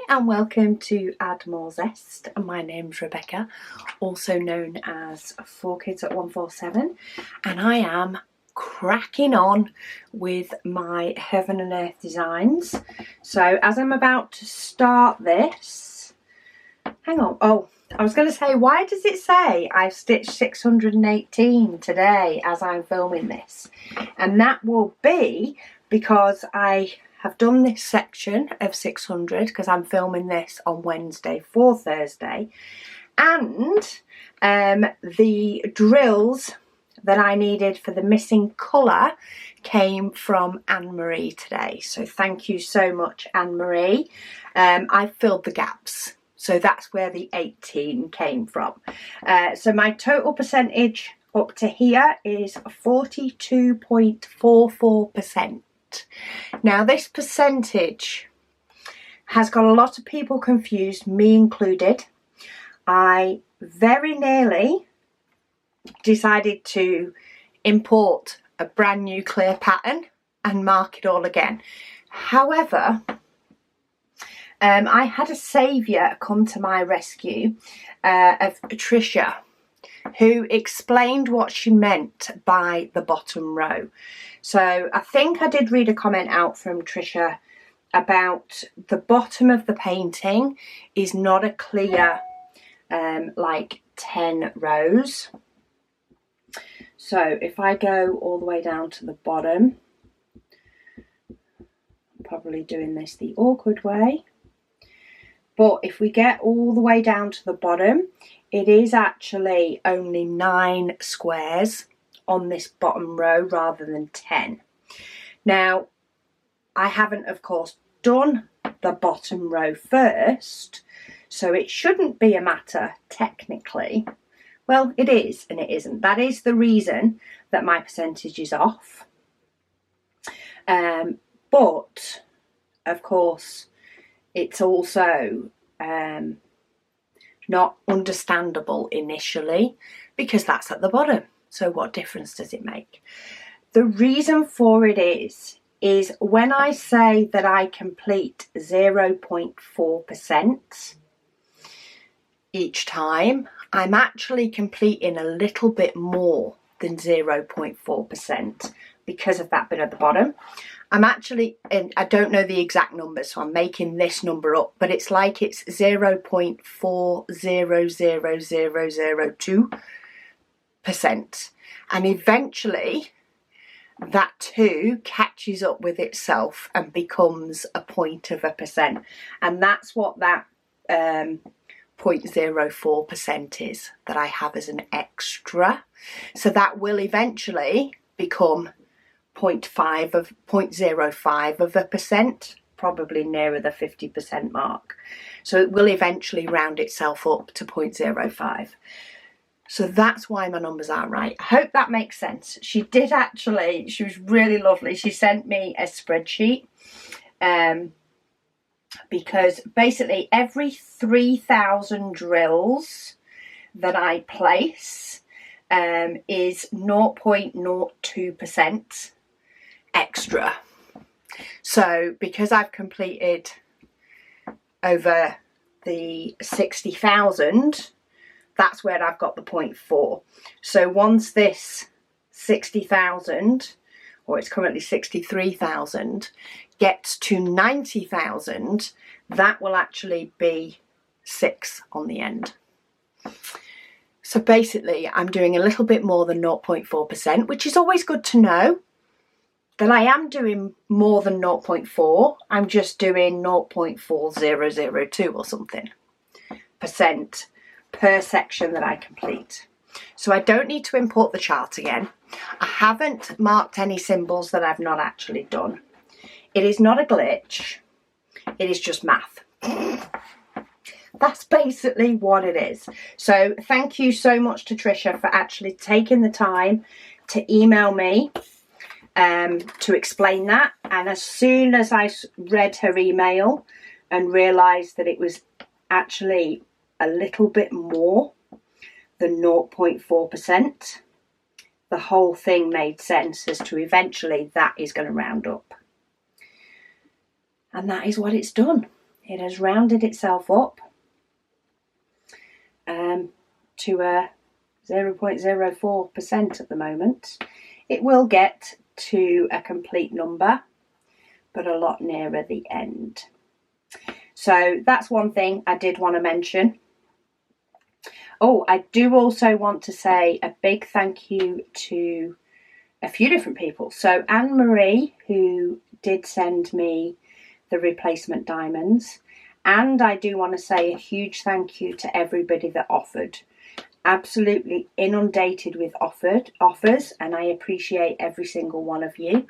and welcome to Add More Zest. My name's Rebecca, also known as 4Kids at 147, and I am cracking on with my Heaven and Earth designs. So as I'm about to start this, hang on, I was going to say, why does it say I've stitched 618 today as I'm filming this? And that will be because I have done this section of 600 because I'm filming this on Wednesday for Thursday, and the drills that I needed for the missing colour came from Anne-Marie today. So thank you so much, Anne-Marie. I filled the gaps. So that's where the 18 came from. So my total percentage up to here is 42.44%. Now this percentage has got a lot of people confused, me included. I very nearly decided to import a brand new clear pattern and mark it all again. However, I had a saviour come to my rescue of Tricia, who explained what she meant by the bottom row. So I think I did read a comment out from Tricia about the bottom of the painting is not a clear like 10 rows. So if I go all the way down to the bottom, I'm probably doing this the awkward way, but if we get all the way down to the bottom, it is actually only 9 squares on this bottom row rather than 10. Now, I haven't, of course, done the bottom row first, so it shouldn't be a matter, technically. Well, it is and it isn't. That is the reason that my percentage is off. But, of course, it's also not understandable initially because that's at the bottom. So what difference does it make? The reason for it is when I say that I complete 0.4% each time, I'm actually completing a little bit more than 0.4% because of that bit at the bottom. I'm actually, and I don't know the exact number, so I'm making this number up, but it's like it's 0.400002%. And eventually that 2 catches up with itself and becomes a 0.1%. And that's what that 0.04% is that I have as an extra. So that will eventually become 0.05%, probably nearer the 50% mark. So it will eventually round itself up to 0.05. So that's why my numbers aren't right. I hope that makes sense. She did actually, she was really lovely. She sent me a spreadsheet because basically every 3,000 drills that I place is 0.02% extra. So because I've completed over the 60,000, that's where I've got the 0.4. So once this 60,000, or it's currently 63,000, gets to 90,000, that will actually be 6 on the end. So basically I'm doing a little bit more than 0.4%, which is always good to know that I am doing more than 0.4. I'm just doing 0.4002 or something percent per section that I complete. So I don't need to import the chart again. I haven't marked any symbols that I've not actually done. It is not a glitch. It is just math. That's basically what it is. So thank you so much to Tricia for actually taking the time to email me to explain that. And as soon as I read her email and realised that it was actually a little bit more than 0.4%, the whole thing made sense as to eventually that is going to round up. And that is what it's done. it has rounded itself up to a 0.04% at the moment. It will get to a complete number, but a lot nearer the end. So that's one thing I did want to mention. Oh, I do also want to say a big thank you to a few different people. So Anne-Marie, who did send me the replacement diamonds, and I do want to say a huge thank you to everybody that offered. Absolutely inundated with offers, and I appreciate every single one of you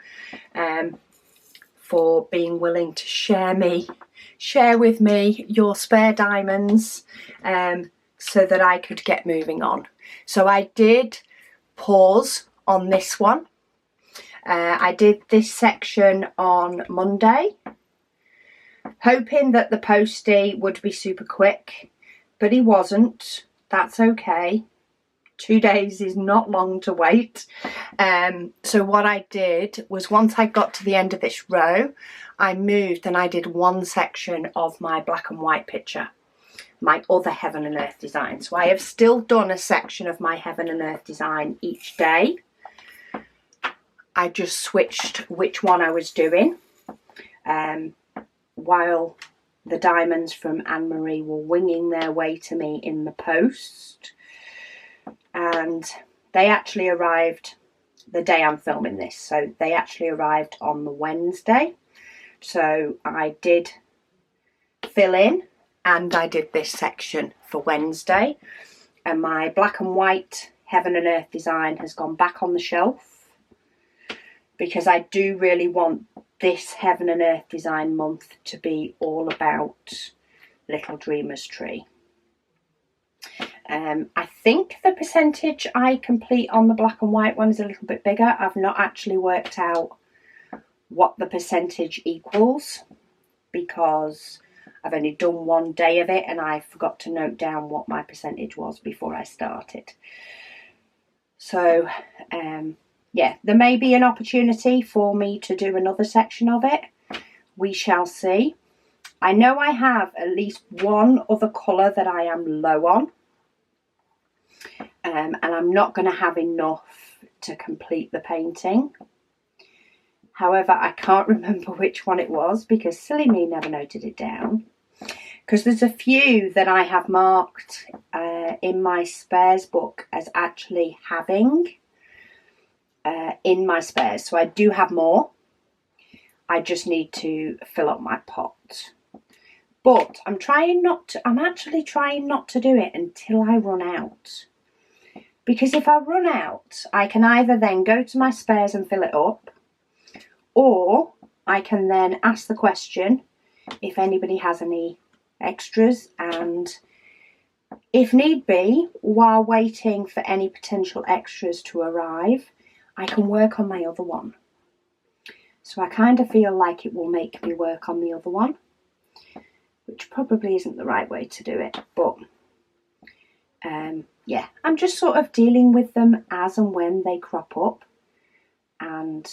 for being willing to share with me your spare diamonds so that I could get moving on. So I did pause on this one. I did this section on Monday, hoping that the postie would be super quick, but he wasn't. That's okay. 2 days is not long to wait. So what I did was, once I got to the end of this row, I moved and I did one section of my black and white picture, my other Heaven and Earth design. So I have still done a section of my Heaven and Earth design each day. I just switched which one I was doing while the diamonds from Anne-Marie were winging their way to me in the post. And they actually arrived the day I'm filming this. So they actually arrived on the Wednesday. So I did fill in and I did this section for Wednesday. And my black and white Heaven and Earth design has gone back on the shelf, because I do really want this Heaven and Earth design month to be all about Little Dreamer's Tree. I think the percentage I complete on the black and white one is a little bit bigger. I've not actually worked out what the percentage equals, because I've only done 1 day of it and I forgot to note down what my percentage was before I started. So yeah, there may be an opportunity for me to do another section of it. We shall see. I know I have at least one other colour that I am low on. And I'm not going to have enough to complete the painting. However, I can't remember which one it was, because silly me never noted it down. Because there's a few that I have marked in my spares book as actually having in my spares. So I do have more. I just need to fill up my pot. But I'm actually trying not to do it until I run out. Because if I run out, I can either then go to my spares and fill it up, or I can then ask the question if anybody has any extras, and if need be, while waiting for any potential extras to arrive, I can work on my other one. So I kind of feel like it will make me work on the other one, which probably isn't the right way to do it, but yeah, I'm just sort of dealing with them as and when they crop up, and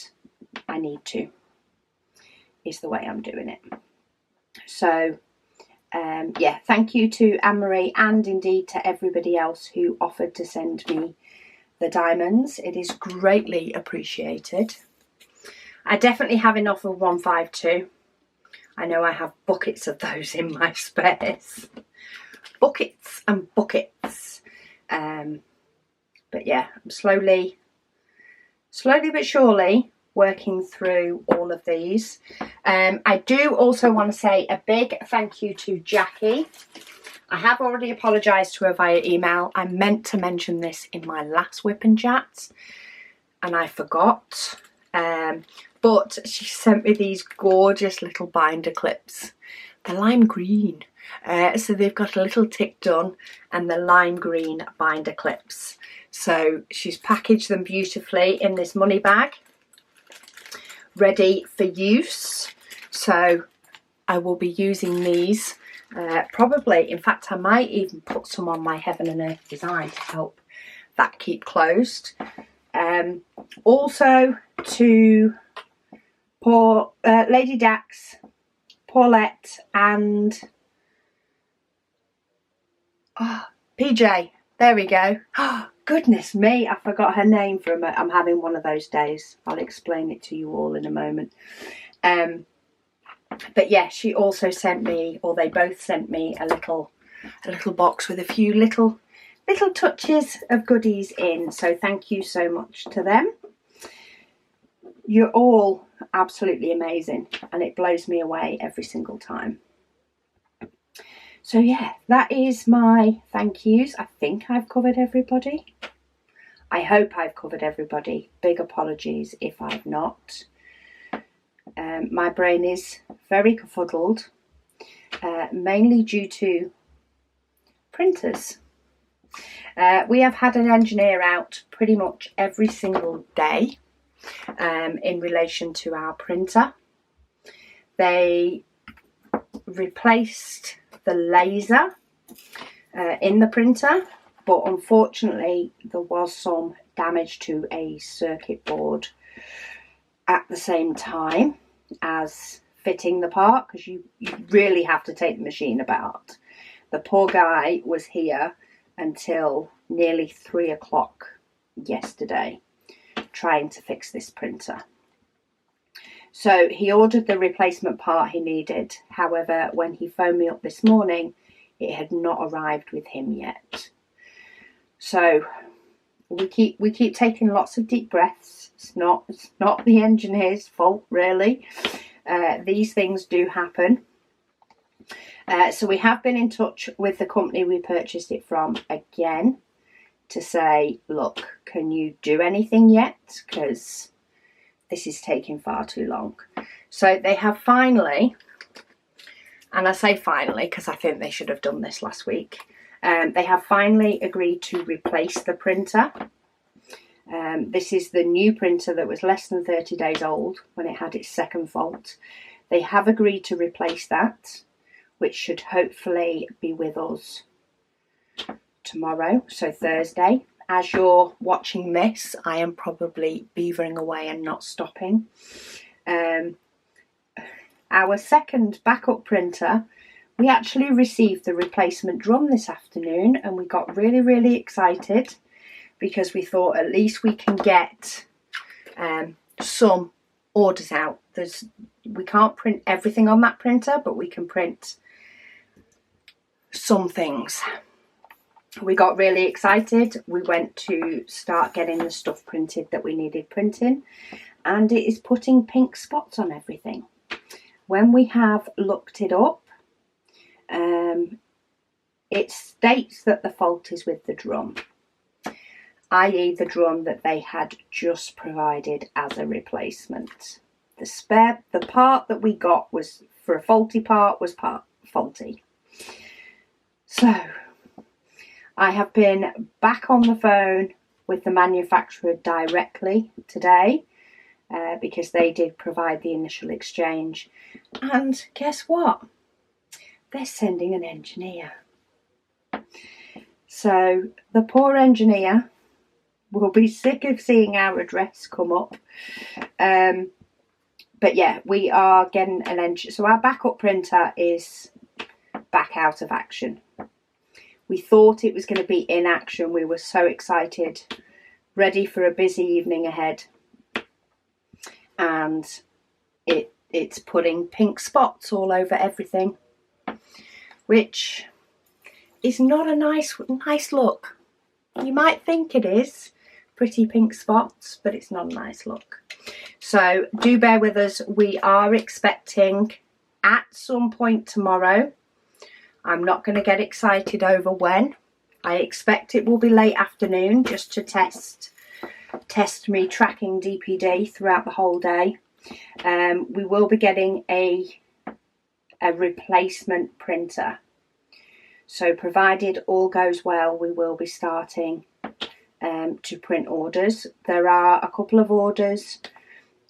I need to, is the way I'm doing it. So yeah, thank you to Anne-Marie, and indeed to everybody else who offered to send me the diamonds. It is greatly appreciated. I definitely have enough of 152. I know I have buckets of those in my spares. Buckets and buckets. But yeah, I'm slowly but surely working through all of these. I do also want to say a big thank you to Jackie. I have already apologised to her via email. I meant to mention this in my last WIP Chats and I forgot. But she sent me these gorgeous little binder clips. They're lime green. So they've got a little tick done and the lime green binder clips. So she's packaged them beautifully in this money bag, ready for use. So I will be using these probably. In fact, I might even put some on my Heaven and Earth design to help that keep closed. Also to Lady Dax, Paulette and PJ. There we go. Oh, goodness me, I forgot her name for a moment. I'm having one of those days. I'll explain it to you all in a moment. But yeah, she also sent me, or they both sent me a little box with a few little touches of goodies in. So thank you so much to them. You're all absolutely amazing, and it blows me away every single time. So yeah, that is my thank yous. I think I've covered everybody. I hope I've covered everybody. Big apologies if I've not. My brain is very befuddled, mainly due to printers. We have had an engineer out pretty much every single day in relation to our printer. They replaced the laser in the printer, but unfortunately there was some damage to a circuit board at the same time as fitting the part, because you really have to take the machine apart. The poor guy was here until nearly 3 o'clock yesterday trying to fix this printer. So he ordered the replacement part he needed. However, when he phoned me up this morning, it had not arrived with him yet. So we keep taking lots of deep breaths. It's not the engineer's fault, really. These things do happen. So we have been in touch with the company we purchased it from again to say, look, can you do anything yet? Because this is taking far too long. So they have finally, and I say finally because I think they should have done this last week, they have finally agreed to replace the printer. This is the new printer that was less than 30 days old when it had its second fault. They have agreed to replace that, which should hopefully be with us tomorrow, so Thursday. As you're watching this, I am probably beavering away and not stopping. Our second backup printer, we actually received the replacement drum this afternoon, and we got really, really excited because we thought at least we can get some orders out. We can't print everything on that printer, but we can print some things. We got really excited. We went to start getting the stuff printed that we needed printing, and it is putting pink spots on everything. When we have looked it up, it states that the fault is with the drum, i.e. the drum that they had just provided as a replacement. The part that we got was for a faulty part was faulty. So I have been back on the phone with the manufacturer directly today because they did provide the initial exchange. And guess what? They're sending an engineer. So the poor engineer will be sick of seeing our address come up. But yeah, we are getting an engineer. So our backup printer is back out of action. We thought it was going to be in action. We were so excited, ready for a busy evening ahead. And it's putting pink spots all over everything, which is not a nice look. You might think it is, pretty pink spots, but it's not a nice look. So do bear with us. We are expecting at some point tomorrow. I'm not going to get excited over when. I expect it will be late afternoon just to test me tracking DPD throughout the whole day. We will be getting a replacement printer. So provided all goes well, we will be starting to print orders. There are a couple of orders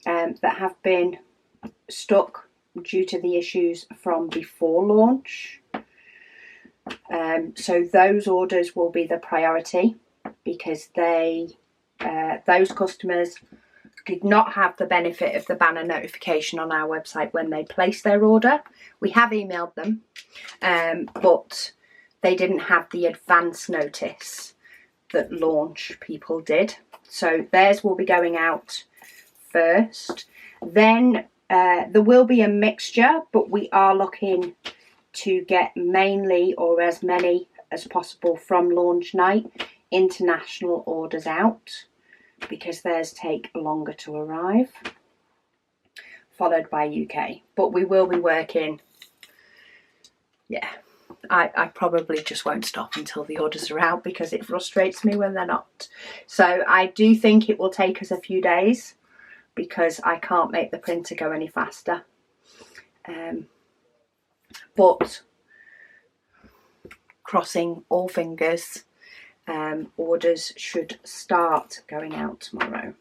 that have been stuck due to the issues from before launch. So those orders will be the priority because those customers did not have the benefit of the banner notification on our website when they placed their order. We have emailed them, but they didn't have the advance notice that launch people did. So theirs will be going out first. Then there will be a mixture, but we are looking to get mainly, or as many as possible, from launch night international orders out, because theirs take longer to arrive, followed by UK. But we will be working, yeah, I probably just won't stop until the orders are out, because it frustrates me when they're not. So I do think it will take us a few days, because I can't make the printer go any faster. But crossing all fingers, orders should start going out tomorrow.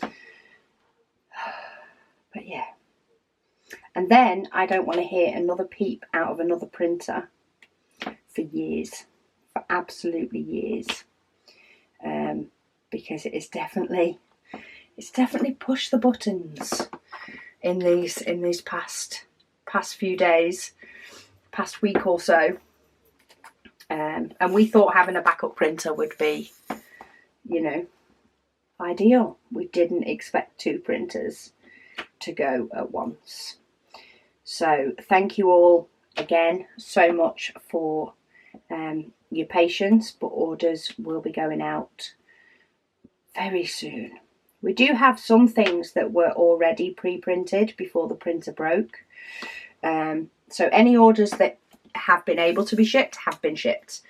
But yeah, and then I don't want to hear another peep out of another printer for years, for absolutely years, because it's definitely pushed the buttons in these past few days, past week or so. And we thought having a backup printer would be, you know, ideal. We didn't expect 2 printers to go at once. So thank you all again so much for your patience, but orders will be going out very soon. We do have some things that were already pre-printed before the printer broke. So any orders that have been able to be shipped have been shipped.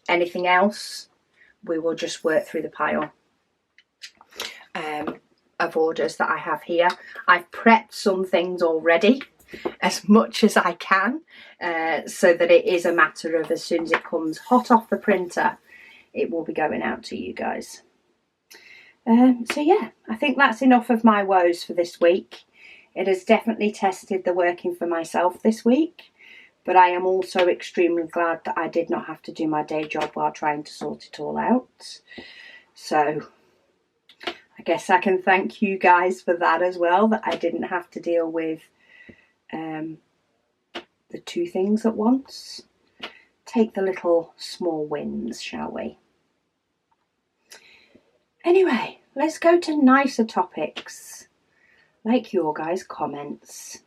Anything else, we will just work through the pile of orders that I have here. I've prepped some things already, as much as I can, so that it is a matter of, as soon as it comes hot off the printer, it will be going out to you guys. So yeah, I think that's enough of my woes for this week. It has definitely tested the working for myself this week, but I am also extremely glad that I did not have to do my day job while trying to sort it all out. So I guess I can thank you guys for that as well, that I didn't have to deal with the 2 things at once. Take the little small wins, shall we? Anyway, let's go to nicer topics, like your guys' comments,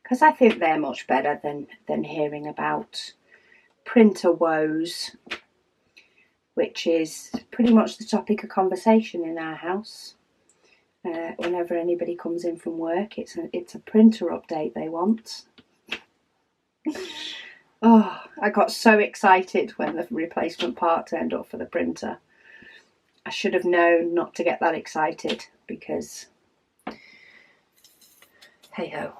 because I think they're much better than hearing about printer woes, which is pretty much the topic of conversation in our house. Whenever anybody comes in from work, it's a printer update they want. Oh, I got so excited when the replacement part turned up for the printer. I should have known not to get that excited, because hey ho.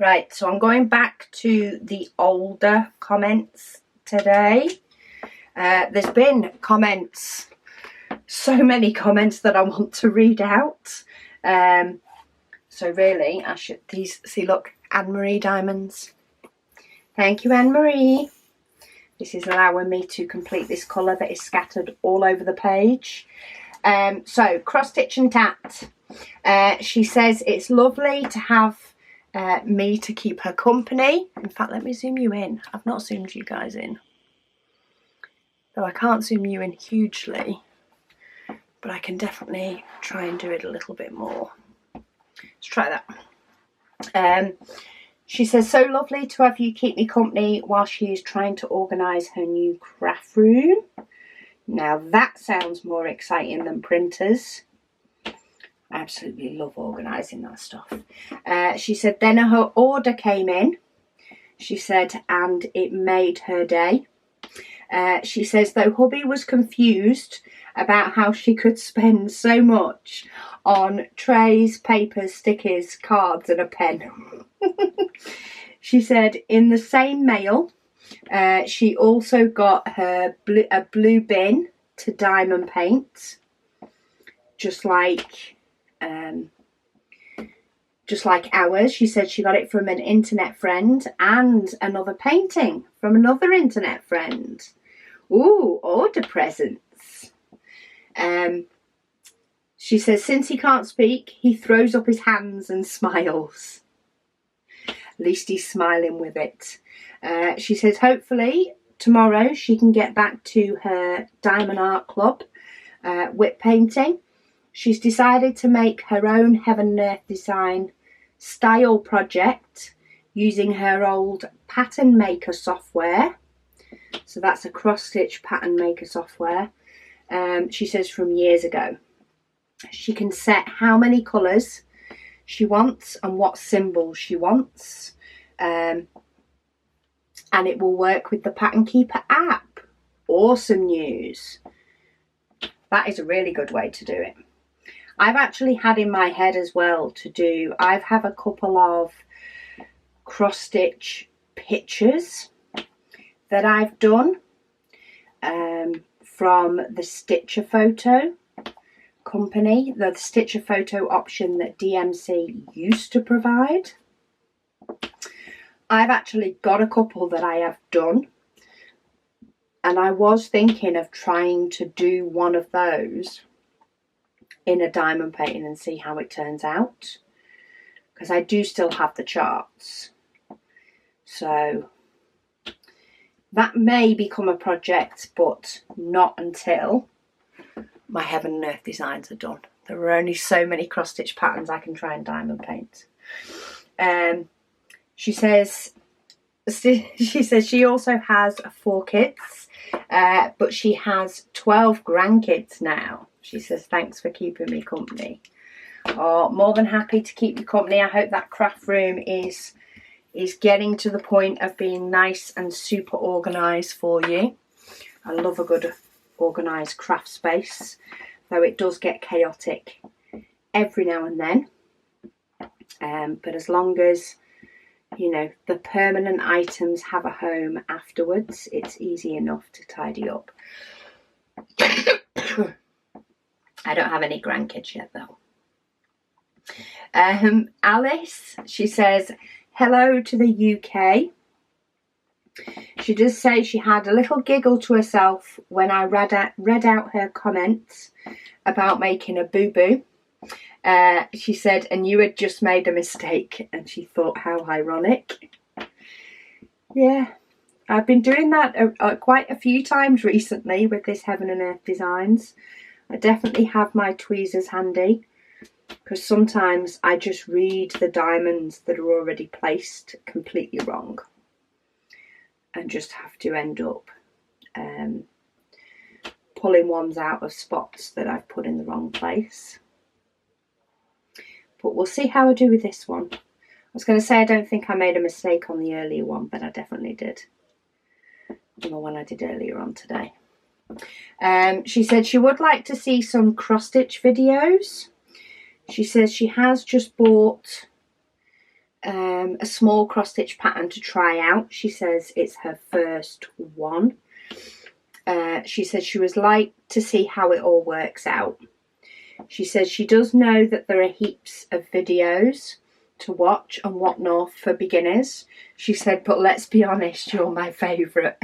Right, so I'm going back to the older comments today. There's been comments, so many comments that I want to read out. So really, I should, see, look, Anne-Marie Diamonds. Thank you, Anne-Marie. This is allowing me to complete this colour that is scattered all over the page. So, Cross Stitch and Tat. She says it's lovely to have me to keep her company. In fact, let me zoom you in. I've not zoomed you guys in, though I can't zoom you in hugely, but I can definitely try and do it a little bit more. Let's try that. She says, so lovely to have you keep me company while she is trying to organise her new craft room. Now that sounds more exciting than printers. I absolutely love organising that stuff. She said then her order came in, she said, and it made her day. She says, though hubby was confused about how she could spend so much on trays, papers, stickers, cards and a pen. She said in the same mail, she also got her a blue bin to diamond paint, just like ours. She said she got it from an internet friend and another painting from another internet friend. Ooh, order presents. She says, since he can't speak, he throws up his hands and smiles. At least he's smiling with it. She says, hopefully tomorrow she can get back to her Diamond Art Club WIP painting. She's decided to make her own Heaven and Earth design style project using her old pattern maker software. So that's a cross stitch pattern maker software. She says from years ago. She can set how many colours she wants and what symbols she wants. And it will work with the Pattern Keeper app. Awesome news. That is a really good way to do it. I've actually had in my head as well to do, I have a couple of cross stitch pictures that I've done from the Stitcher Photo company, the Stitcher Photo option that DMC used to provide. I've actually got a couple that I have done, and I was thinking of trying to do one of those in a diamond painting and see how it turns out, because I do still have the charts. So that may become a project, but not until my Heaven and Earth designs are done. There are only so many cross stitch patterns I can try and diamond paint. She says she also has 4 kids, but she has 12 grandkids now. She says, thanks for keeping me company. Oh, more than happy to keep you company. I hope that craft room is getting to the point of being nice and super organised for you. I love a good organised craft space, though it does get chaotic every now and then. But as long as, you know, the permanent items have a home afterwards, it's easy enough to tidy up. I don't have any grandkids yet though. Alice, she says, hello to the UK. She does say she had a little giggle to herself when I read out her comments about making a boo-boo. She said, and you had just made a mistake, and she thought how ironic. Yeah, I've been doing that quite a few times recently with this Heaven and Earth designs. I definitely have my tweezers handy, because sometimes I just read the diamonds that are already placed completely wrong and just have to end up pulling ones out of spots that I've put in the wrong place. But we'll see how I do with this one. I was going to say I don't think I made a mistake on the earlier one, but I definitely did. On the one I did earlier on today. She said she would like to see some cross stitch videos. She says she has just bought a small cross stitch pattern to try out. She says it's her first one. She says she would like to see how it all works out. She says she does know that there are heaps of videos to watch and whatnot for beginners. She said, but let's be honest, you're my favourite.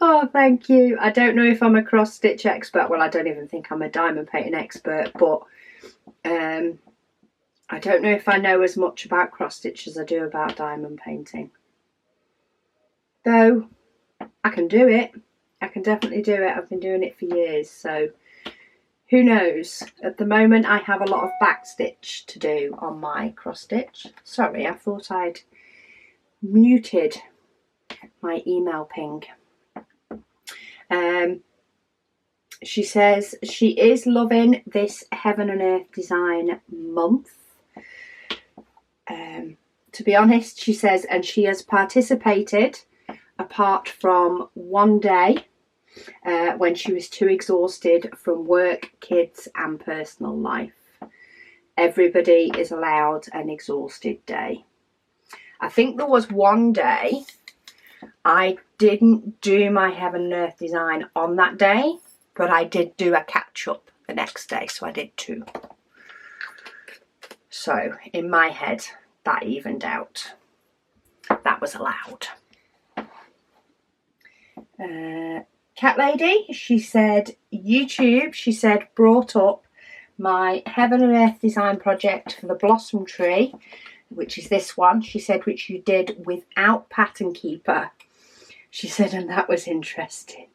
Oh, thank you. I don't know if I'm a cross stitch expert. Well, I don't even think I'm a diamond painting expert, but I don't know if I know as much about cross stitch as I do about diamond painting. Though I can do it. I can definitely do it. I've been doing it for years, so who knows? At the moment I have a lot of back stitch to do on my cross stitch. Sorry, I thought I'd muted my email ping. She says she is loving this Heaven and Earth design month. To be honest, she says, and she has participated apart from one day when she was too exhausted from work, kids and personal life. Everybody is allowed an exhausted day. I think there was one day I didn't do my Heaven and Earth design on that day, but I did do a catch up the next day, so I did 2. So in my head that evened out. That was allowed. Cat Lady, she said, YouTube, she said, brought up my Heaven and Earth design project for the Blossom Tree, which is this one, she said, which you did without Pattern Keeper. She said, and that was interesting.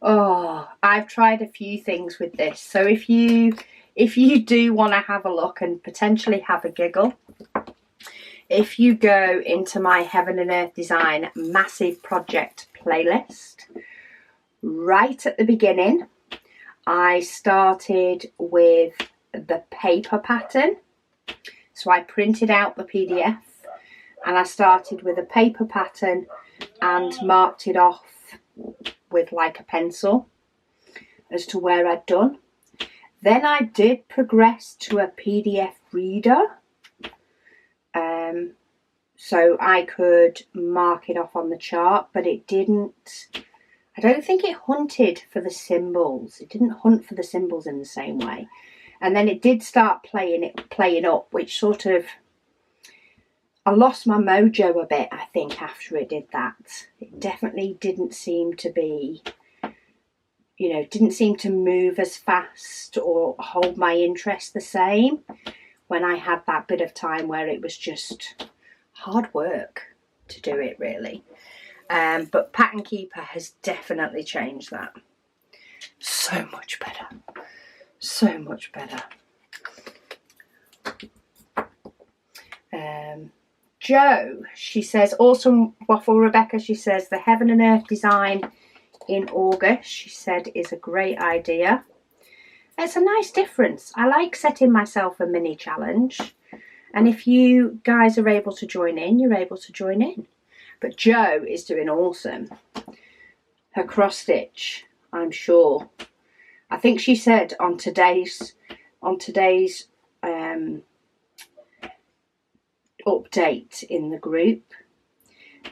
Oh, I've tried a few things with this. So if you do want to have a look and potentially have a giggle, if you go into my Heaven and Earth Design Massive Project playlist, right at the beginning, I started with the paper pattern. So I printed out the PDF and I started with a paper pattern and marked it off with like a pencil as to where I'd done. Then I did progress to a PDF reader, so I could mark it off on the chart, but it didn't, I don't think it hunted for the symbols. It didn't hunt for the symbols in the same way. And then it did start playing up, which sort of, I lost my mojo a bit, I think, after it did that. It definitely didn't seem to be, you know, didn't seem to move as fast or hold my interest the same when I had that bit of time where it was just hard work to do it, really. But Pattern Keeper has definitely changed that. So much better. So much better. Jo, she says, awesome waffle, Rebecca. She says, the Heaven and Earth design in August, she said, is a great idea. It's a nice difference. I like setting myself a mini challenge. And if you guys are able to join in, you're able to join in. But Jo is doing awesome. Her cross stitch, I'm sure. I think she said on today's update in the group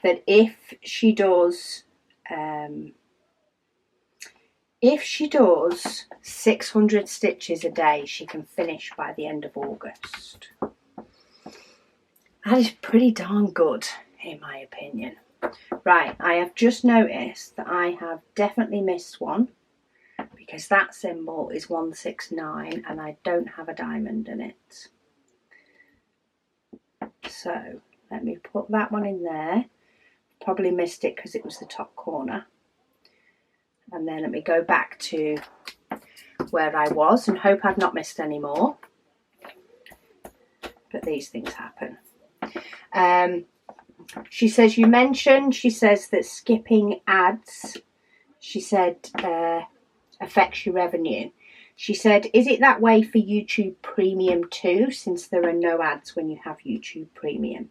that if she does 600 stitches a day, she can finish by the end of August. That is pretty darn good, in my opinion. Right, I have just noticed that I have definitely missed one, because that symbol is 169 and I don't have a diamond in it. So let me put that one in there. Probably missed it because it was the top corner. And then let me go back to where I was and hope I've not missed any more. But these things happen. She says, you mentioned, she says that skipping ads, she said, affects your revenue. She said, is it that way for YouTube Premium too, since there are no ads when you have YouTube Premium?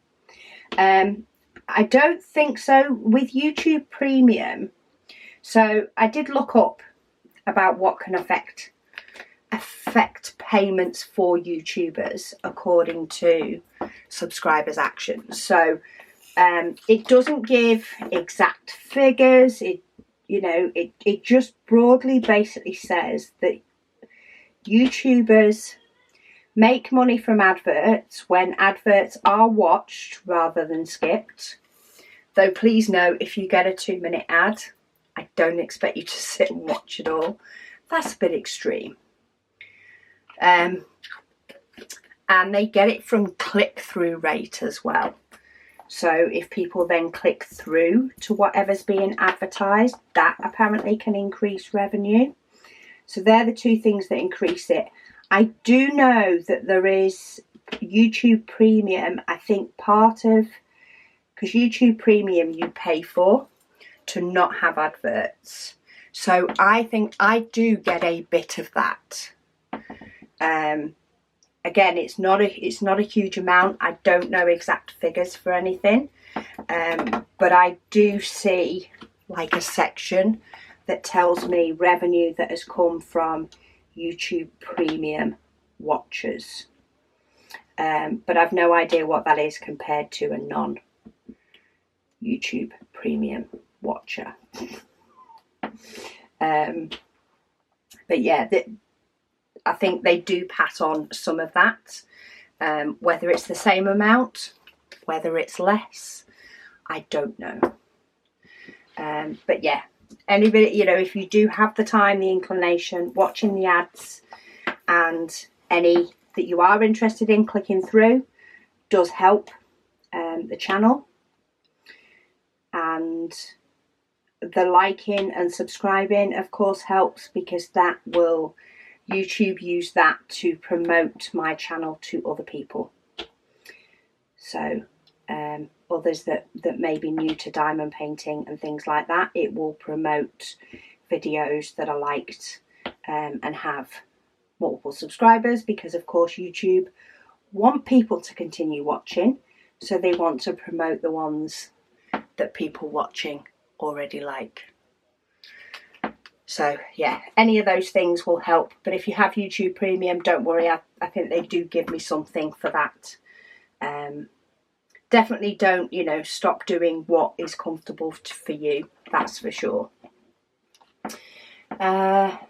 I don't think so. With YouTube Premium, so I did look up about what can affect payments for YouTubers according to subscribers' actions. So it doesn't give exact figures. It just broadly basically says that YouTubers make money from adverts when adverts are watched rather than skipped. Though please note, if you get a 2-minute ad, I don't expect you to sit and watch it all. That's a bit extreme. And they get it from click-through rate as well. So if people then click through to whatever's being advertised, that apparently can increase revenue. So they're the two things that increase it. I do know that there is YouTube Premium, I think because YouTube Premium you pay for to not have adverts. So I think I do get a bit of that. Again, it's not a huge amount. I don't know exact figures for anything, but I do see like a section that tells me revenue that has come from YouTube Premium watchers, but I've no idea what that is compared to a non-YouTube Premium watcher. But yeah, I think they do pass on some of that, whether it's the same amount, whether it's less, I don't know. But yeah, anybody, you know, if you do have the time, the inclination, watching the ads and any that you are interested in clicking through does help the channel. And the liking and subscribing of course helps, because that will, YouTube use that to promote my channel to other people. So others that may be new to diamond painting and things like that, it will promote videos that are liked and have multiple subscribers, because of course YouTube want people to continue watching, so they want to promote the ones that people watching already like. So yeah, any of those things will help. But if you have YouTube Premium, don't worry, I think they do give me something for that. Definitely don't, you know, stop doing what is comfortable for you, that's for sure.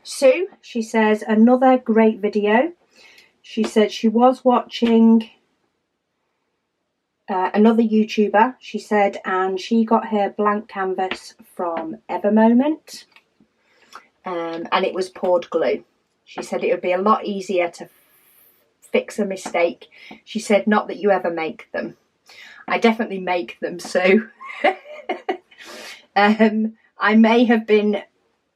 Sue, she says, another great video. She said she was watching another YouTuber, she said, and she got her blank canvas from Evermoment, and it was poured glue. She said it would be a lot easier to fix a mistake. She said, not that you ever make them. I definitely make them, so I may have been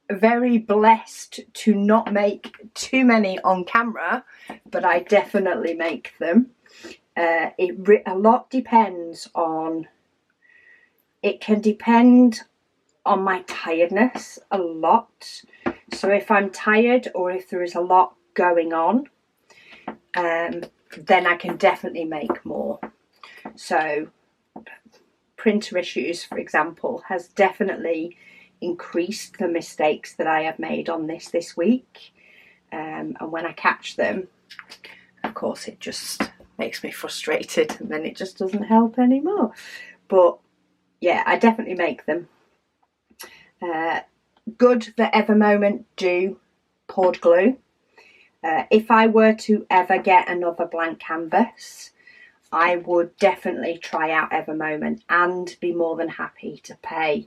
very blessed to not make too many on camera, but I definitely make them. A lot depends on, it can depend on my tiredness a lot. So if I'm tired or if there is a lot going on, then I can definitely make more. So printer issues, for example, has definitely increased the mistakes that I have made on this week. And when I catch them, of course, it just makes me frustrated, and then it just doesn't help anymore. But yeah, I definitely make them. Good that Evermoment do poured glue. If I were to ever get another blank canvas, I would definitely try out Evermoment and be more than happy to pay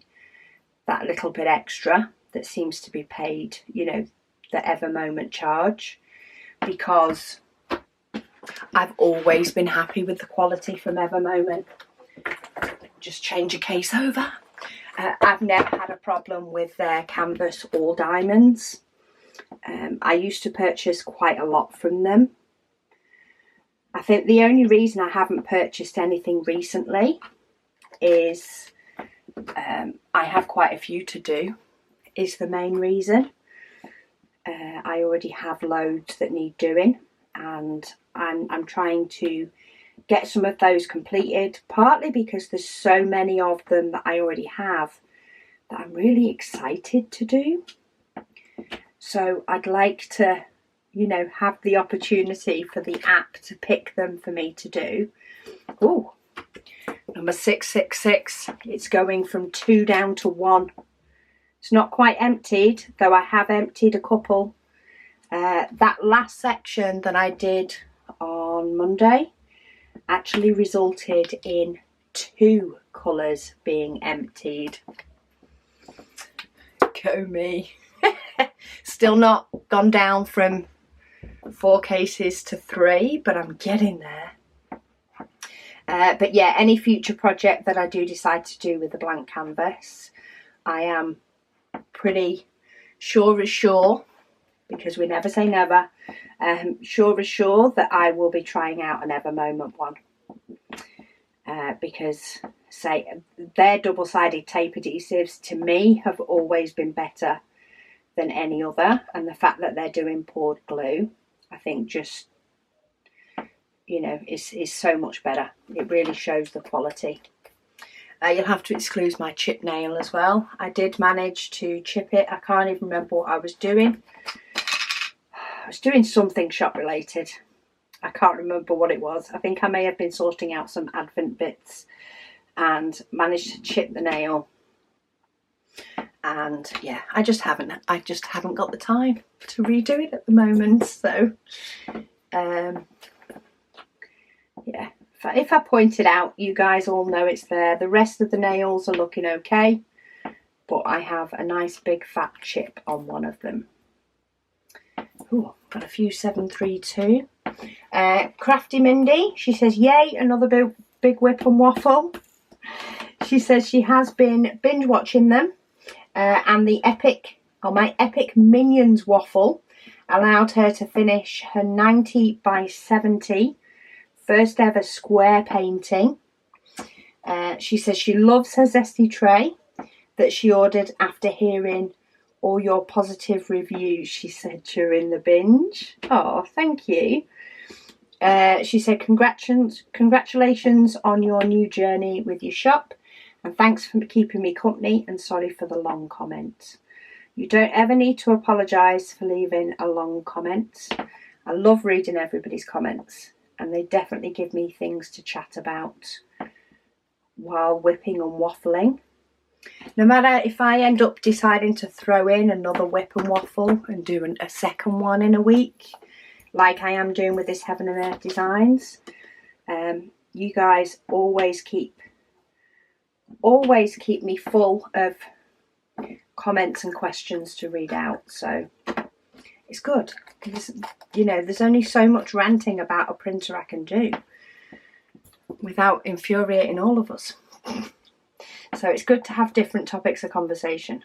that little bit extra that seems to be paid, you know, the Evermoment charge, because I've always been happy with the quality from Evermoment. Just change a case over. I've never had a problem with their canvas or diamonds. I used to purchase quite a lot from them. I think the only reason I haven't purchased anything recently is I have quite a few to do, is the main reason. I already have loads that need doing, and I'm trying to get some of those completed, partly because there's so many of them that I already have that I'm really excited to do. So I'd like to, you know, have the opportunity for the app to pick them for me to do. Ooh, number 666, it's going from 2 down to 1. It's not quite emptied, though I have emptied a couple. That last section that I did on Monday actually resulted in 2 colours being emptied. Go me. Still not gone down from 4 cases to 3, but I'm getting there. But yeah, any future project that I do decide to do with the blank canvas, I am pretty sure as sure, because we never say never, sure as sure that I will be trying out an Evermoment one. Because say their double-sided tape adhesives to me have always been better than any other, and the fact that they're doing poured glue, I think just, you know, is so much better. It really shows the quality. You'll have to excuse my chip nail as well. I did manage to chip it. I can't even remember what I was doing. I was doing something shop related. I can't remember what it was. I think I may have been sorting out some Advent bits and managed to chip the nail. And yeah, I just haven't got the time to redo it at the moment. So yeah, if I point it out, you guys all know it's there. The rest of the nails are looking okay. but I have a nice big fat chip on one of them. Ooh, got a few 732. Crafty Mindy, she says, yay, another big whip and waffle. She says she has been binge watching them, and my epic Minions waffle allowed her to finish her 90 by 70 first ever square painting. She says she loves her zesty tray that she ordered after hearing all your positive reviews, she said, during the binge. Oh, thank you. She said, congratulations on your new journey with your shop, and thanks for keeping me company, and sorry for the long comment. You don't ever need to apologise for leaving a long comment. I love reading everybody's comments, and they definitely give me things to chat about while whipping and waffling. No matter if I end up deciding to throw in another whip and waffle and do a second one in a week, like I am doing with this Heaven and Earth Designs, you guys always keep me full of comments and questions to read out. So it's good. There's only so much ranting about a printer I can do without infuriating all of us. So it's good to have different topics of conversation.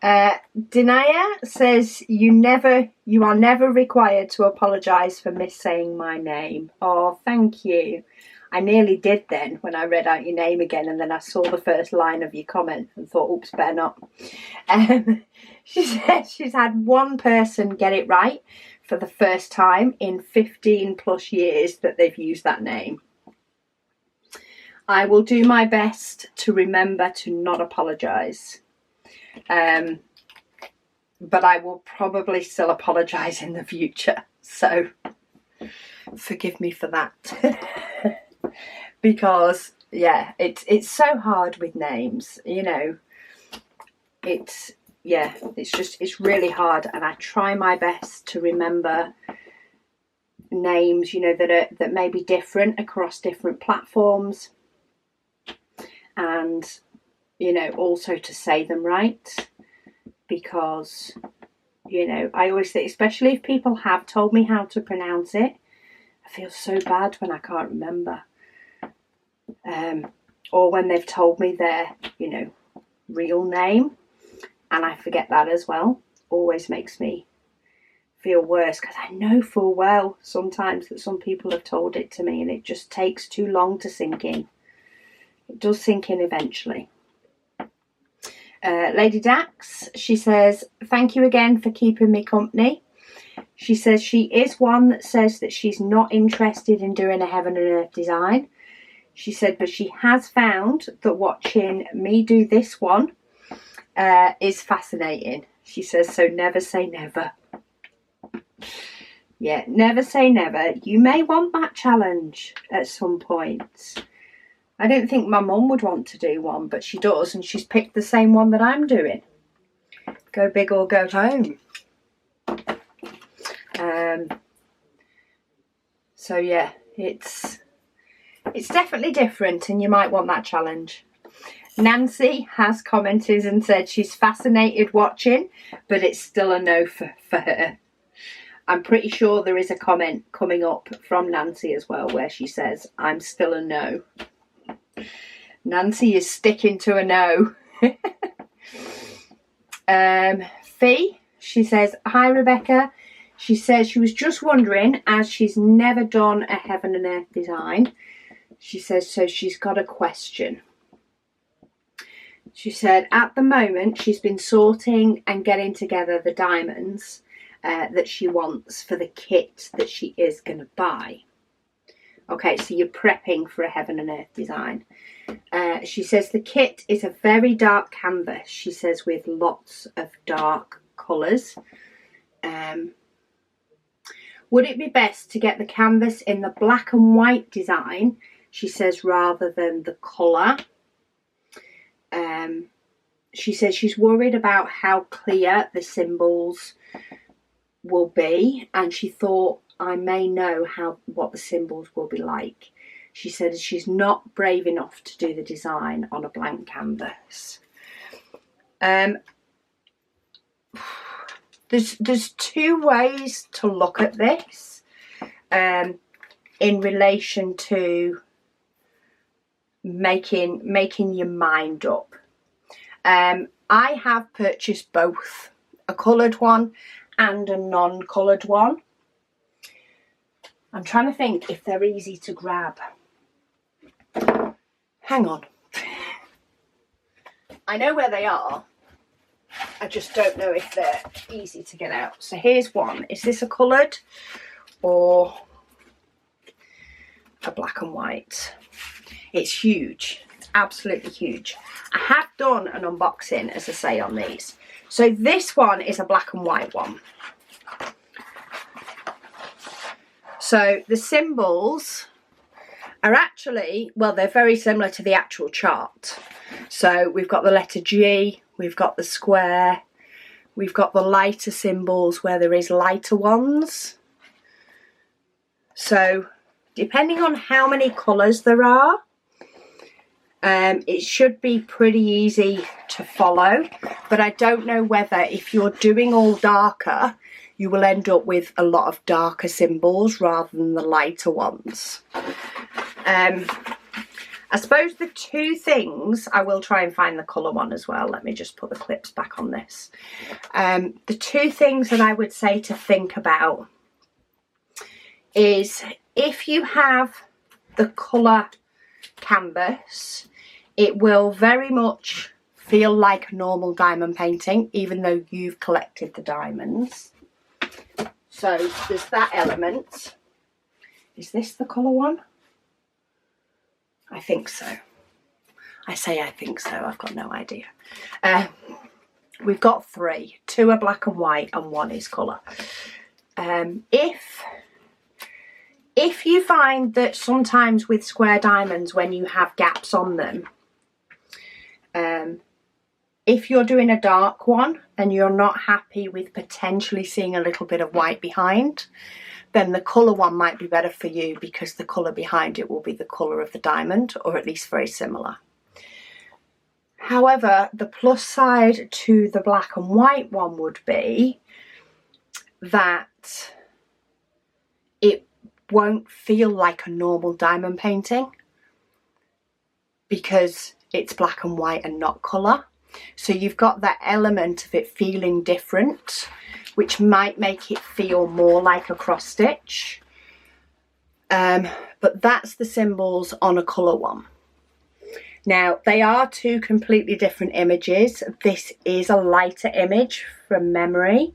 Denaya says, you are never required to apologise for missaying my name. Oh, thank you. I nearly did then when I read out your name again, and then I saw the first line of your comment and thought, oops, better not. She says she's had one person get it right for the first time in 15 plus years that they've used that name. I will do my best to remember to not apologise. But I will probably still apologise in the future. So forgive me for that. Because, yeah, it's so hard with names, It's really hard, and I try my best to remember names, that may be different across different platforms. And, also to say them right, because, I always think, especially if people have told me how to pronounce it, I feel so bad when I can't remember. Or when they've told me their, real name, and I forget that as well. Always makes me feel worse, because I know full well sometimes that some people have told it to me and it just takes too long to sink in. It does sink in eventually. Lady Dax, she says, thank you again for keeping me company. She says she is one that says that she's not interested in doing a Heaven and Earth design. She said, but she has found that watching me do this one is fascinating. She says, so never say never. Yeah, never say never. You may want that challenge at some point. I don't think my mum would want to do one, but she does, and she's picked the same one that I'm doing. Go big or go home. So yeah, it's definitely different, and you might want that challenge. Nancy has commented and said she's fascinated watching, but it's still a no for her. I'm pretty sure there is a comment coming up from Nancy as well where she says, I'm still a no. Nancy is sticking to a no. Fee, she says, hi Rebecca. She says she was just wondering, as she's never done a Heaven and Earth design, she says, so she's got a question. She said at the moment she's been sorting and getting together the diamonds that she wants for the kit that she is going to buy. Okay, so you're prepping for a Heaven and Earth design. She says the kit is a very dark canvas, she says, with lots of dark colours. Would it be best to get the canvas in the black and white design, she says, rather than the colour? She says she's worried about how clear the symbols will be, and she thought I may know what the symbols will be like. She says she's not brave enough to do the design on a blank canvas. There's two ways to look at this in relation to making your mind up. I have purchased both, a coloured one and a non-coloured one. I'm trying to think if they're easy to grab. Hang on. I know where they are. I just don't know if they're easy to get out. So here's one. Is this a coloured or a black and white? It's huge. It's absolutely huge. I have done an unboxing, as I say, on these. So this one is a black and white one. So the symbols are actually, well, they're very similar to the actual chart. So we've got the letter G, we've got the square, we've got the lighter symbols where there is lighter ones. So depending on how many colours there are, it should be pretty easy to follow, but I don't know whether if you're doing all darker, you will end up with a lot of darker symbols rather than the lighter ones. I suppose the two things, I will try and find the colour one as well. Let me just put the clips back on this. The two things that I would say to think about is if you have the colour canvas, it will very much feel like a normal diamond painting, even though you've collected the diamonds. So there's that element. Is this the colour one? I think so. I say I think so, I've got no idea. We've got three. Two are black and white and one is colour. If you find that sometimes with square diamonds, when you have gaps on them, if you're doing a dark one and you're not happy with potentially seeing a little bit of white behind, then the colour one might be better for you because the colour behind it will be the colour of the diamond, or at least very similar. However, the plus side to the black and white one would be that it won't feel like a normal diamond painting because it's black and white and not colour. So you've got that element of it feeling different, which might make it feel more like a cross stitch. But that's the symbols on a colour one. Now, they are two completely different images. This is a lighter image from memory,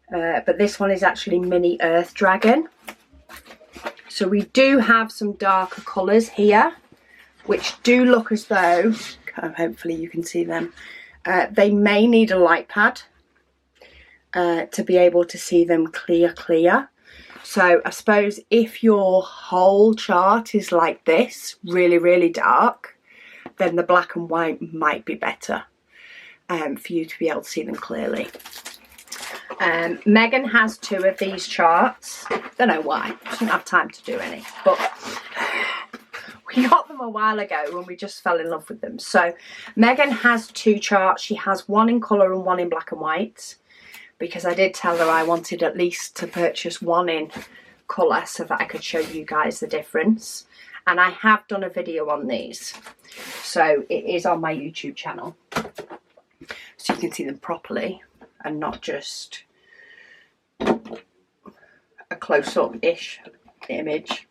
but this one is actually Mini Earth Dragon. So we do have some darker colours here, which do look as though, hopefully you can see them, they may need a light pad to be able to see them clear. So I suppose if your whole chart is like this, really dark, then the black and white might be better for you to be able to see them clearly. Megan has two of these charts. Don't know why, she didn't have time to do any, but we got them a while ago when we just fell in love with them. So Megan has two charts. She has one in colour and one in black and white, because I did tell her I wanted at least to purchase one in colour so that I could show you guys the difference. And I have done a video on these, so it is on my YouTube channel, so you can see them properly and not just a close-up-ish image.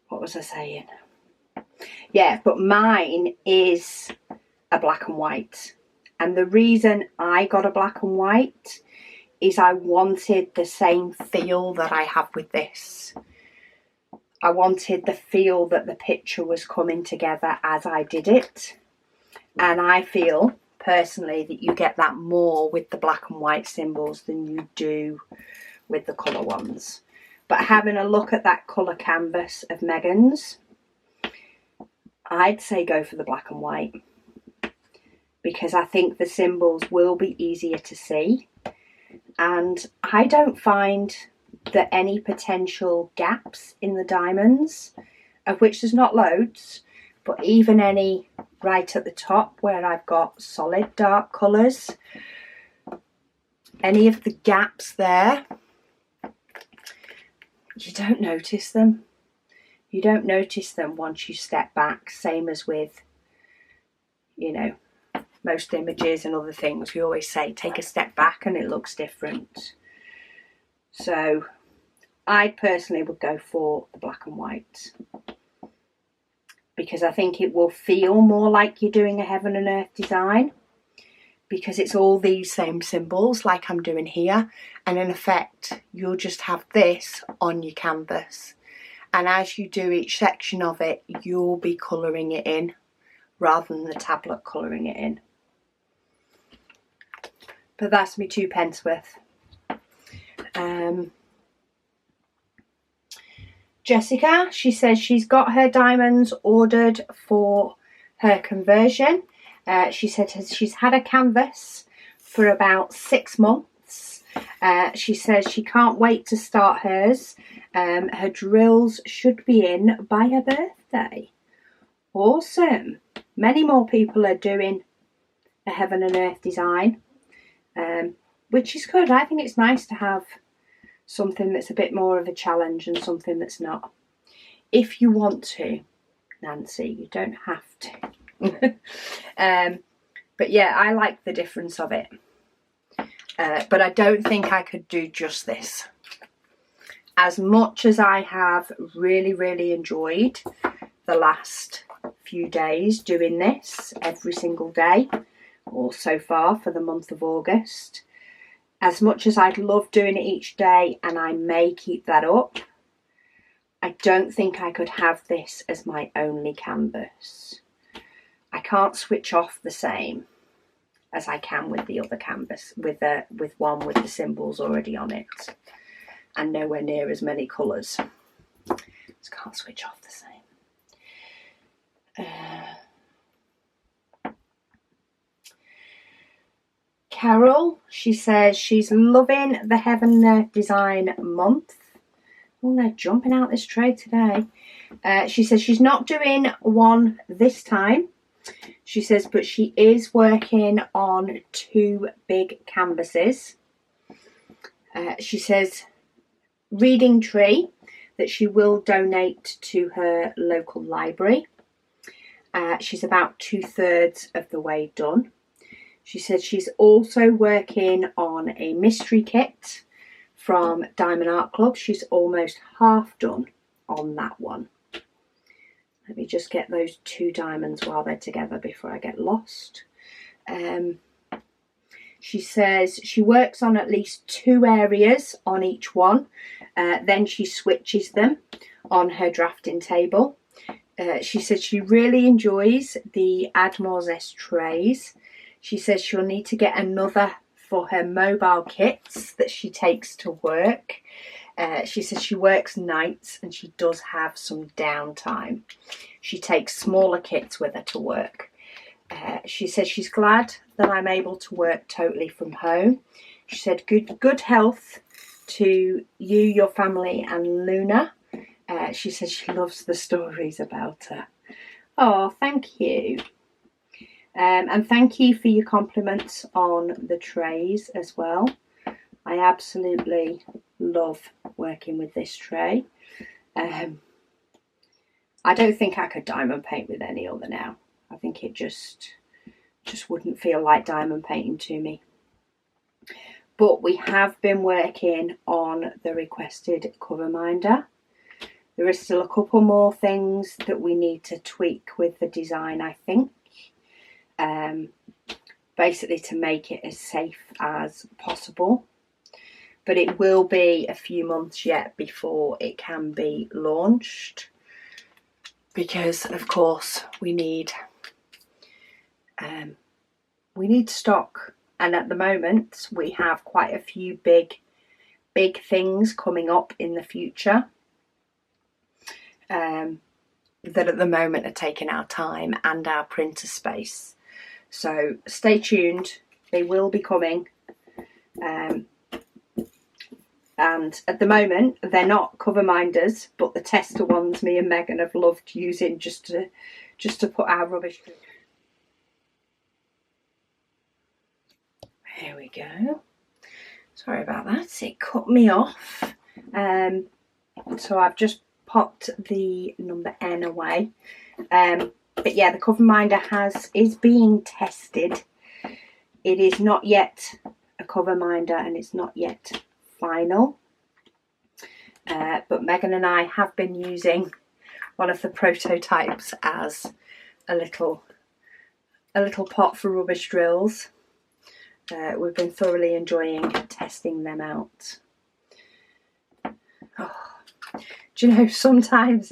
What was I saying? Yeah, but mine is a black and white, and the reason I got a black and white is I wanted the same feel that I have with this. I wanted the feel that the picture was coming together as I did it, and I feel personally that you get that more with the black and white symbols than you do with the colour ones. But having a look at that colour canvas of Megan's, I'd say go for the black and white, because I think the symbols will be easier to see, and I don't find that any potential gaps in the diamonds, of which there's not loads, but even any right at the top where I've got solid dark colours, any of the gaps there, you don't notice them. You don't notice them once you step back, same as with, you know, most images and other things. We always say take a step back and it looks different. So I personally would go for the black and white, because I think it will feel more like you're doing a heaven and earth design, because it's all these same symbols like I'm doing here, and in effect you'll just have this on your canvas, and as you do each section of it you'll be colouring it in rather than the tablet colouring it in. But that's me 2p worth. Jessica, she says she's got her diamonds ordered for her conversion. She said she's had a canvas for about 6 months. She says she can't wait to start hers. Her drills should be in by her birthday. Awesome. Many more people are doing a heaven and earth design, which is good. I think it's nice to have something that's a bit more of a challenge and something that's not. If you want to, Nancy, you don't have to. But yeah, I like the difference of it. But I don't think I could do just this. As much as I have really, really enjoyed the last few days doing this every single day, or so far for the month of August, as much as I'd love doing it each day, and I may keep that up, I don't think I could have this as my only canvas. I can't switch off the same as I can with the other canvas, with one with the symbols already on it, and nowhere near as many colours. Just can't switch off the same. Carol, she says she's loving the Heaven and Earth Design month. Oh, they're jumping out this tray today. She says she's not doing one this time. She says, but she is working on 2 big canvases. She says, reading tree that she will donate to her local library. She's about 2/3 of the way done. She said she's also working on a mystery kit from Diamond Art Club. She's almost half done on that one. Let me just get those 2 diamonds while they're together before I get lost. She says she works on at least 2 areas on each one. Then she switches them on her drafting table. She said she really enjoys the Admore Zest trays. She says she'll need to get another for her mobile kits that she takes to work. She says she works nights and she does have some downtime. She takes smaller kits with her to work. She says she's glad that I'm able to work totally from home. She said good health to you, your family and Luna. She says she loves the stories about her. Oh, thank you. And thank you for your compliments on the trays as well. I absolutely love working with this tray. I don't think I could diamond paint with any other now. I think it just wouldn't feel like diamond painting to me. But we have been working on the requested cover minder. There is still a couple more things that we need to tweak with the design, I think. Basically to make it as safe as possible. But it will be a few months yet before it can be launched, because of course we need stock, and at the moment we have quite a few big things coming up in the future that at the moment are taking our time and our printer space. So stay tuned, they will be coming. And at the moment they're not cover minders, but the tester ones me and Megan have loved using just to just to put our rubbish through. Here we go. Sorry about that, it cut me off. So I've just popped the number N away. But yeah, the cover minder is being tested. It is not yet a cover minder and it's not yet final. But Megan and I have been using one of the prototypes as a little pot for rubbish drills. We've been thoroughly enjoying testing them out. Oh, do you know, sometimes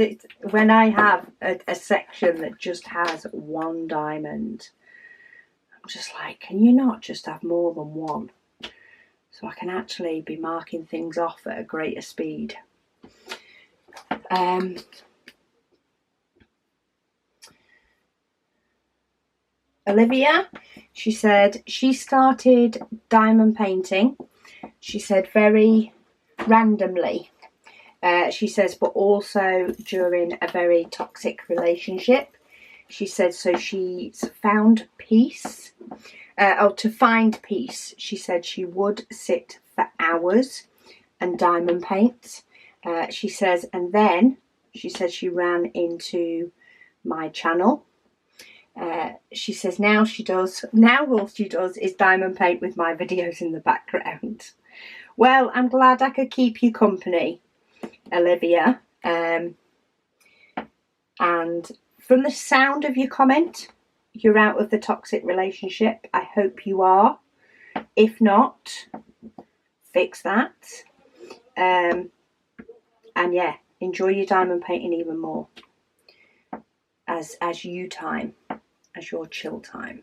when I have a section that just has one diamond, I'm just like, can you not just have more than one? So I can actually be marking things off at a greater speed. Olivia, she said she started diamond painting. She said very randomly. She says, but also during a very toxic relationship. She said, so she's found peace. To find peace, she said she would sit for hours and diamond paint. She says, and then she said she ran into my channel. She says now all she does is diamond paint with my videos in the background. Well, I'm glad I could keep you company, Olivia. And from the sound of your comment, you're out of the toxic relationship. I hope you are. If not, fix that. And yeah, enjoy your diamond painting even more as you time, as your chill time.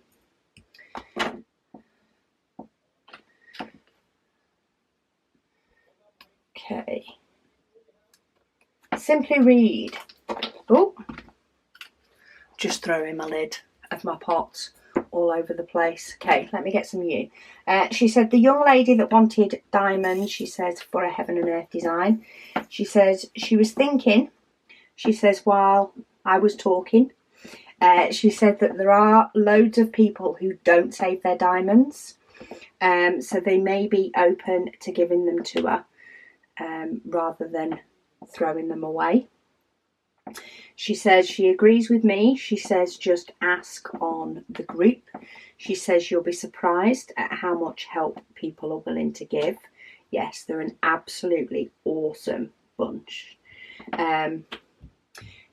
Okay. Simply read. Oh, just throwing my lid of my pot all over the place. Okay, let me get some new. She said the young lady that wanted diamonds, she says, for a heaven and earth design. She says she was thinking, she says, while I was talking, she said that there are loads of people who don't save their diamonds. So they may be open to giving them to her rather than throwing them away. She says she agrees with me. She says just ask on the group. She says you'll be surprised at how much help people are willing to give. Yes, they're an absolutely awesome bunch.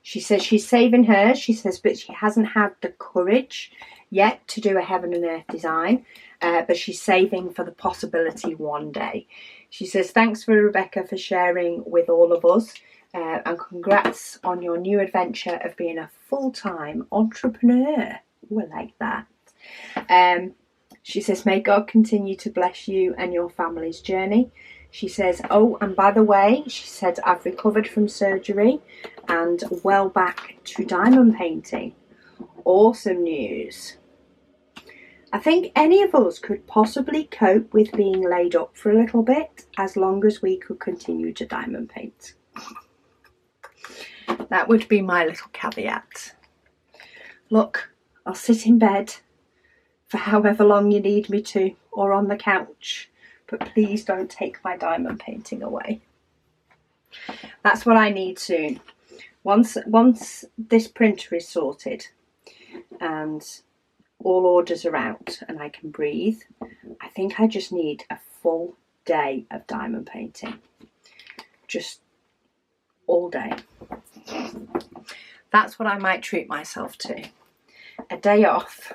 She says she's saving hers. She says, but she hasn't had the courage yet to do a heaven and earth design. But she's saving for the possibility one day. She says, thanks for Rebecca for sharing with all of us. And congrats on your new adventure of being a full-time entrepreneur. Ooh, I like that. She says, may God continue to bless you and your family's journey. She says, oh, and by the way, she said, I've recovered from surgery and well back to diamond painting. Awesome news. I think any of us could possibly cope with being laid up for a little bit as long as we could continue to diamond paint. That would be my little caveat. Look, I'll sit in bed for however long you need me to, or on the couch, but please don't take my diamond painting away. That's what I need soon. Once this printer is sorted and all orders are out and I can breathe, I think I just need a full day of diamond painting. Just all day. That's what I might treat myself to. A day off,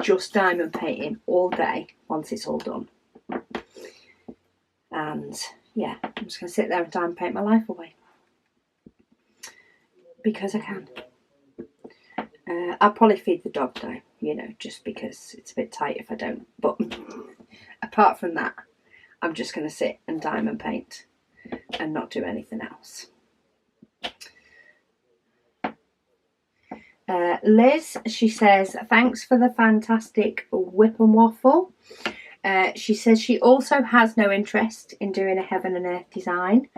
just diamond painting all day once it's all done. And yeah, I'm just going to sit there and diamond paint my life away. Because I can. I'll probably feed the dog though, you know, just because it's a bit tight if I don't. But apart from that, I'm just going to sit and diamond paint and not do anything else. Liz, she says, thanks for the fantastic WIP and Waffle. She says she also has no interest in doing a heaven and earth design.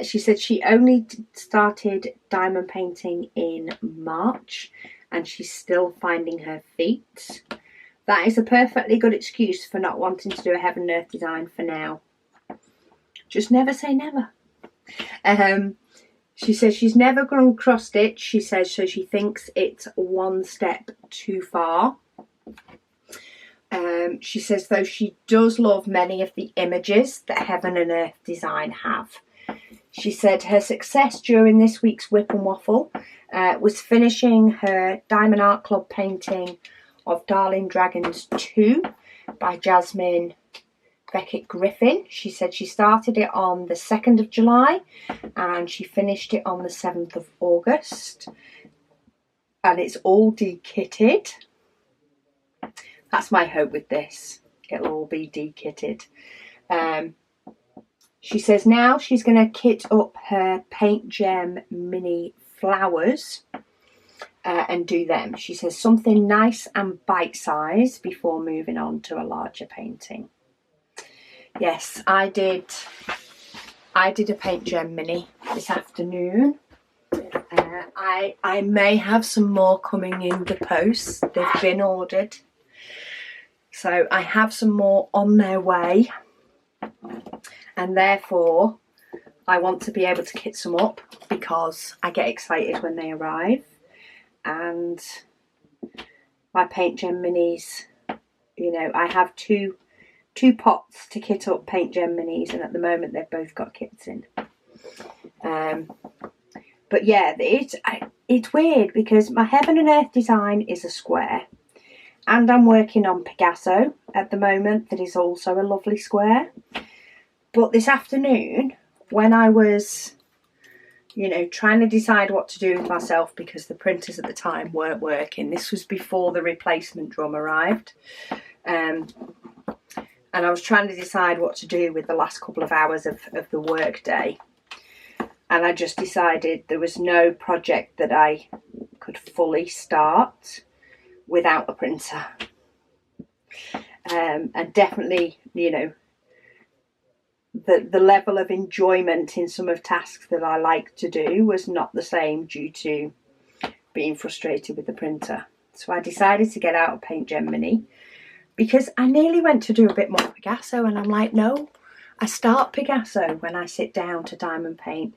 She said she only started diamond painting in March and she's still finding her feet. That is a perfectly good excuse for not wanting to do a heaven and earth design for now. Just never say never. She says she's never gone cross stitch. She says so she thinks it's one step too far. She says though she does love many of the images that heaven and earth design have. She said her success during this week's WIP and Waffle was finishing her Diamond Art Club painting of Darling Dragons 2 by Jasmine Beckett Griffin. She said she started it on the 2nd of July and she finished it on the 7th of August. And it's all de-kitted. That's my hope with this. It'll all be de-kitted. She says now she's going to kit up her Paint Gem mini flowers and do them. She says something nice and bite-sized before moving on to a larger painting. Yes, I did a Paint Gem mini this afternoon. I may have some more coming in the post. They've been ordered. So I have some more on their way. And therefore, I want to be able to kit some up because I get excited when they arrive. And my Paint Gem minis, you know, I have two pots to kit up Paint Gem minis, and at the moment they've both got kits in. But yeah, it's weird because my heaven and earth design is a square, and I'm working on Picasso at the moment that is also a lovely square. But this afternoon, when I was, you know, trying to decide what to do with myself because the printers at the time weren't working. This was before the replacement drum arrived. And I was trying to decide what to do with the last couple of hours of the work day. And I just decided there was no project that I could fully start without a printer. And definitely, you know, the level of enjoyment in some of tasks that I like to do was not the same due to being frustrated with the printer. So I decided to get out of Paint Gem Mini because I nearly went to do a bit more Picasso, and I'm like, no, I start Picasso when I sit down to diamond paint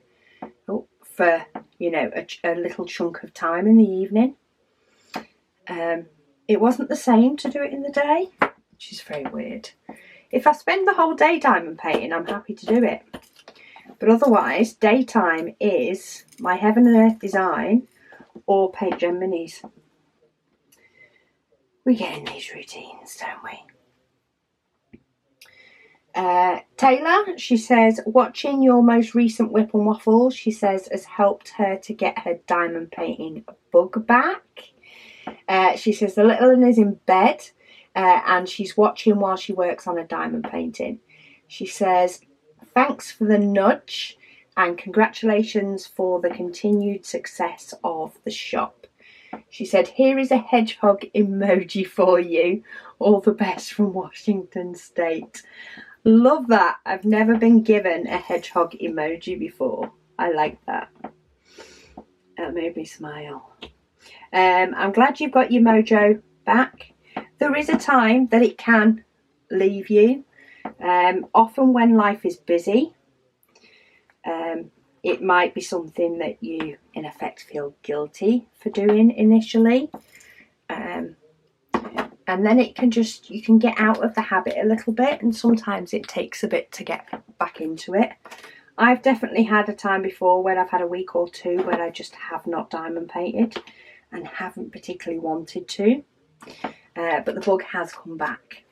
for, you know, a little chunk of time in the evening. It wasn't the same to do it in the day, which is very weird. If I spend the whole day diamond painting, I'm happy to do it. But otherwise, daytime is my heaven and earth design or Paint Gem minis. We get in these routines, don't we? Taylor, she says, watching your most recent WIP and Waffle, she says, has helped her to get her diamond painting bug back. She says the little one is in bed. And she's watching while she works on a diamond painting. She says, thanks for the nudge and congratulations for the continued success of the shop. She said, here is a hedgehog emoji for you. All the best from Washington State. Love that. I've never been given a hedgehog emoji before. I like that. That made me smile. I'm glad you've got your mojo back. There is a time that it can leave you. Often when life is busy, it might be something that you, in effect, feel guilty for doing initially. And then it can just, you can get out of the habit a little bit, and sometimes it takes a bit to get back into it. I've definitely had a time before when I've had a week or two where I just have not diamond painted and haven't particularly wanted to. But the bug has come back.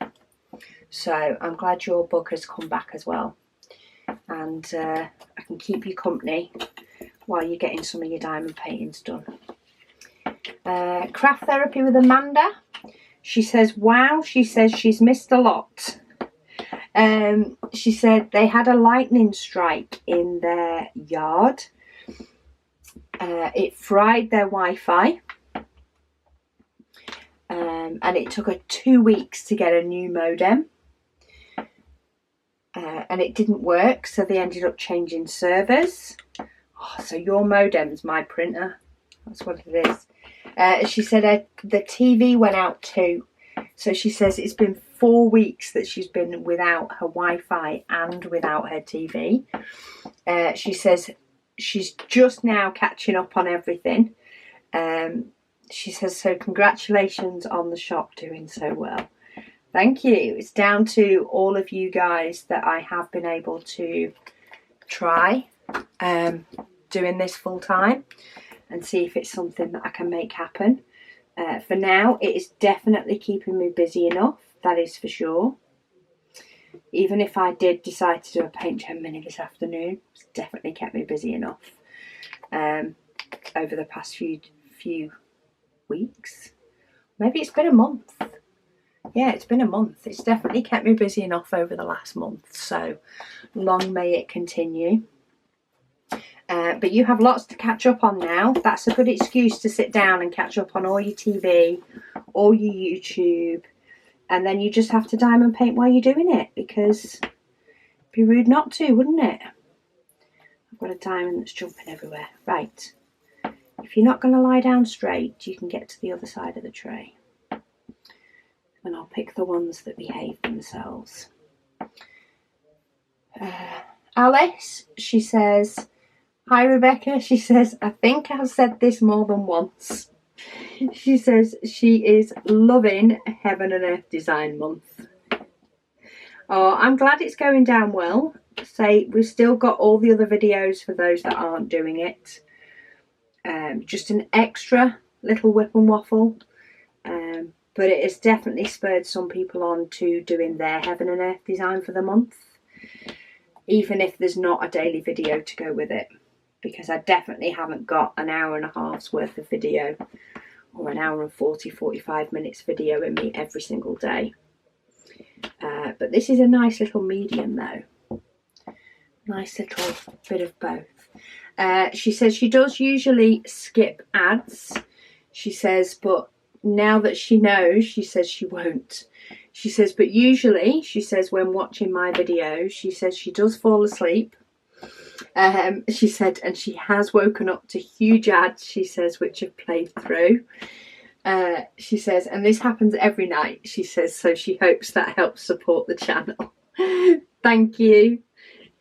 So I'm glad your bug has come back as well. And I can keep you company while you're getting some of your diamond paintings done. Craft therapy with Amanda. She says, wow, she says she's missed a lot. She said they had a lightning strike in their yard. It fried their Wi-Fi. And it took her 2 weeks to get a new modem. and it didn't work, so they ended up changing servers. Oh, so your modem's my printer. That's what it is. She said the TV went out too. So she says it's been 4 weeks that she's been without her Wi-Fi and without her TV. She says she's just now catching up on everything. She says, so congratulations on the shop doing so well. Thank you. It's down to all of you guys that I have been able to try doing this full time and see if it's something that I can make happen. For now, it is definitely keeping me busy enough, that is for sure. Even if I did decide to do a paint gem mini this afternoon, it's definitely kept me busy enough over the past few weeks. Maybe it's been a month. Yeah, it's been a month. It's definitely kept me busy enough over the last month, so long may it continue. But you have lots to catch up on now. That's a good excuse to sit down and catch up on all your TV, all your YouTube, and then you just have to diamond paint while you're doing it, because it'd be rude not to, wouldn't it? I've got a diamond that's jumping everywhere. Right. If you're not going to lie down straight, you can get to the other side of the tray. And I'll pick the ones that behave themselves. Alice, she says, hi Rebecca, she says, I think I've said this more than once. She says she is loving Heaven and Earth Design Month. Oh, I'm glad it's going down well. Say, we've still got all the other videos for those that aren't doing it. Just an extra little WIP and Waffle. But it has definitely spurred some people on to doing their Heaven and Earth design for the month. Even if there's not a daily video to go with it. Because I definitely haven't got an hour and a half's worth of video. Or an hour and 45 minutes video in me every single day. But this is a nice little medium though. Nice little bit of both. She says she does usually skip ads. She says, but now that she knows, she says she won't. She says, but usually, she says, when watching my videos, she says she does fall asleep. She said, and she has woken up to huge ads, she says, which have played through. She says, and this happens every night, she says, so she hopes that helps support the channel. Thank you.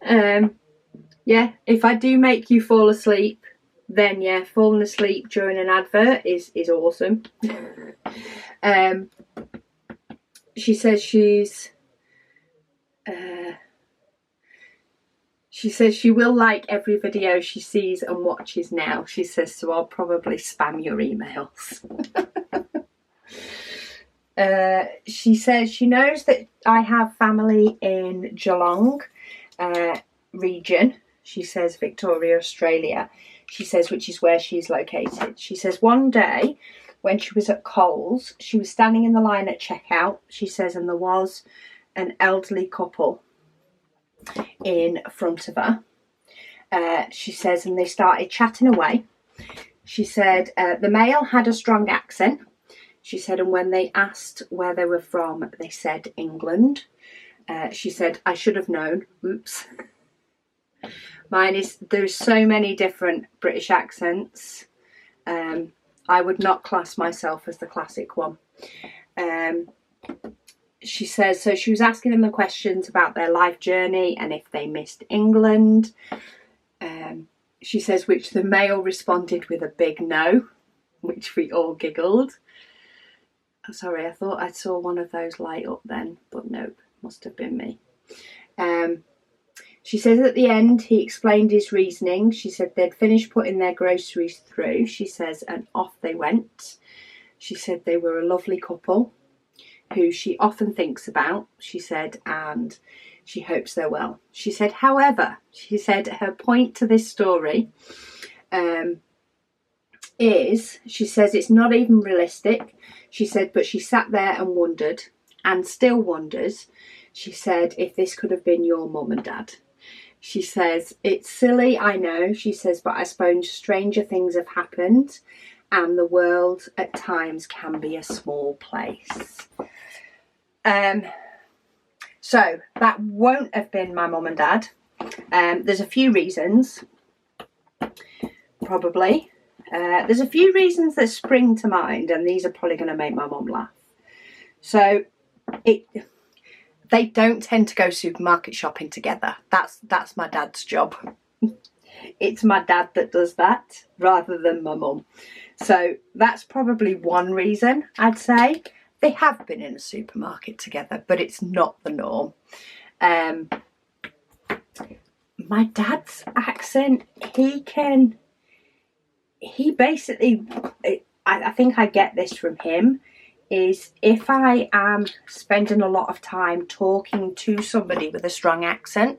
Yeah, if I do make you fall asleep, then yeah, falling asleep during an advert is awesome. She says she says she will like every video she sees and watches now. She says, so I'll probably spam your emails. She says she knows that I have family in Geelong region. She says Victoria, Australia. She says, which is where she's located. She says one day when she was at Coles, she was standing in the line at checkout, she says, and there was an elderly couple in front of her. She says, and they started chatting away. She said the male had a strong accent. She said, and when they asked where they were from, they said England. She said, I should have known. Oops. There's so many different British accents. I would not class myself as the classic one. She says, so she was asking them the questions about their life journey and if they missed England. She says, which the male responded with a big no, which we all giggled. Oh, sorry, I thought I saw one of those light up then, but nope, must have been me. She says at the end, he explained his reasoning. She said they'd finished putting their groceries through. She says, and off they went. She said they were a lovely couple who she often thinks about, she said, and she hopes they're well. She said, however, she said her point to this story is, she says it's not even realistic. She said, but she sat there and wondered, and still wonders, she said, if this could have been your mum and dad. She says, it's silly, I know. She says, but I suppose stranger things have happened and the world at times can be a small place. So that won't have been my mum and dad. There's a few reasons, probably. There's a few reasons that spring to mind, and these are probably going to make my mum laugh. So they don't tend to go supermarket shopping together. That's my dad's job. It's my dad that does that rather than my mum. So that's probably one reason, I'd say. They have been in a supermarket together, but it's not the norm. My dad's accent, I think I get this from him, is if I am spending a lot of time talking to somebody with a strong accent,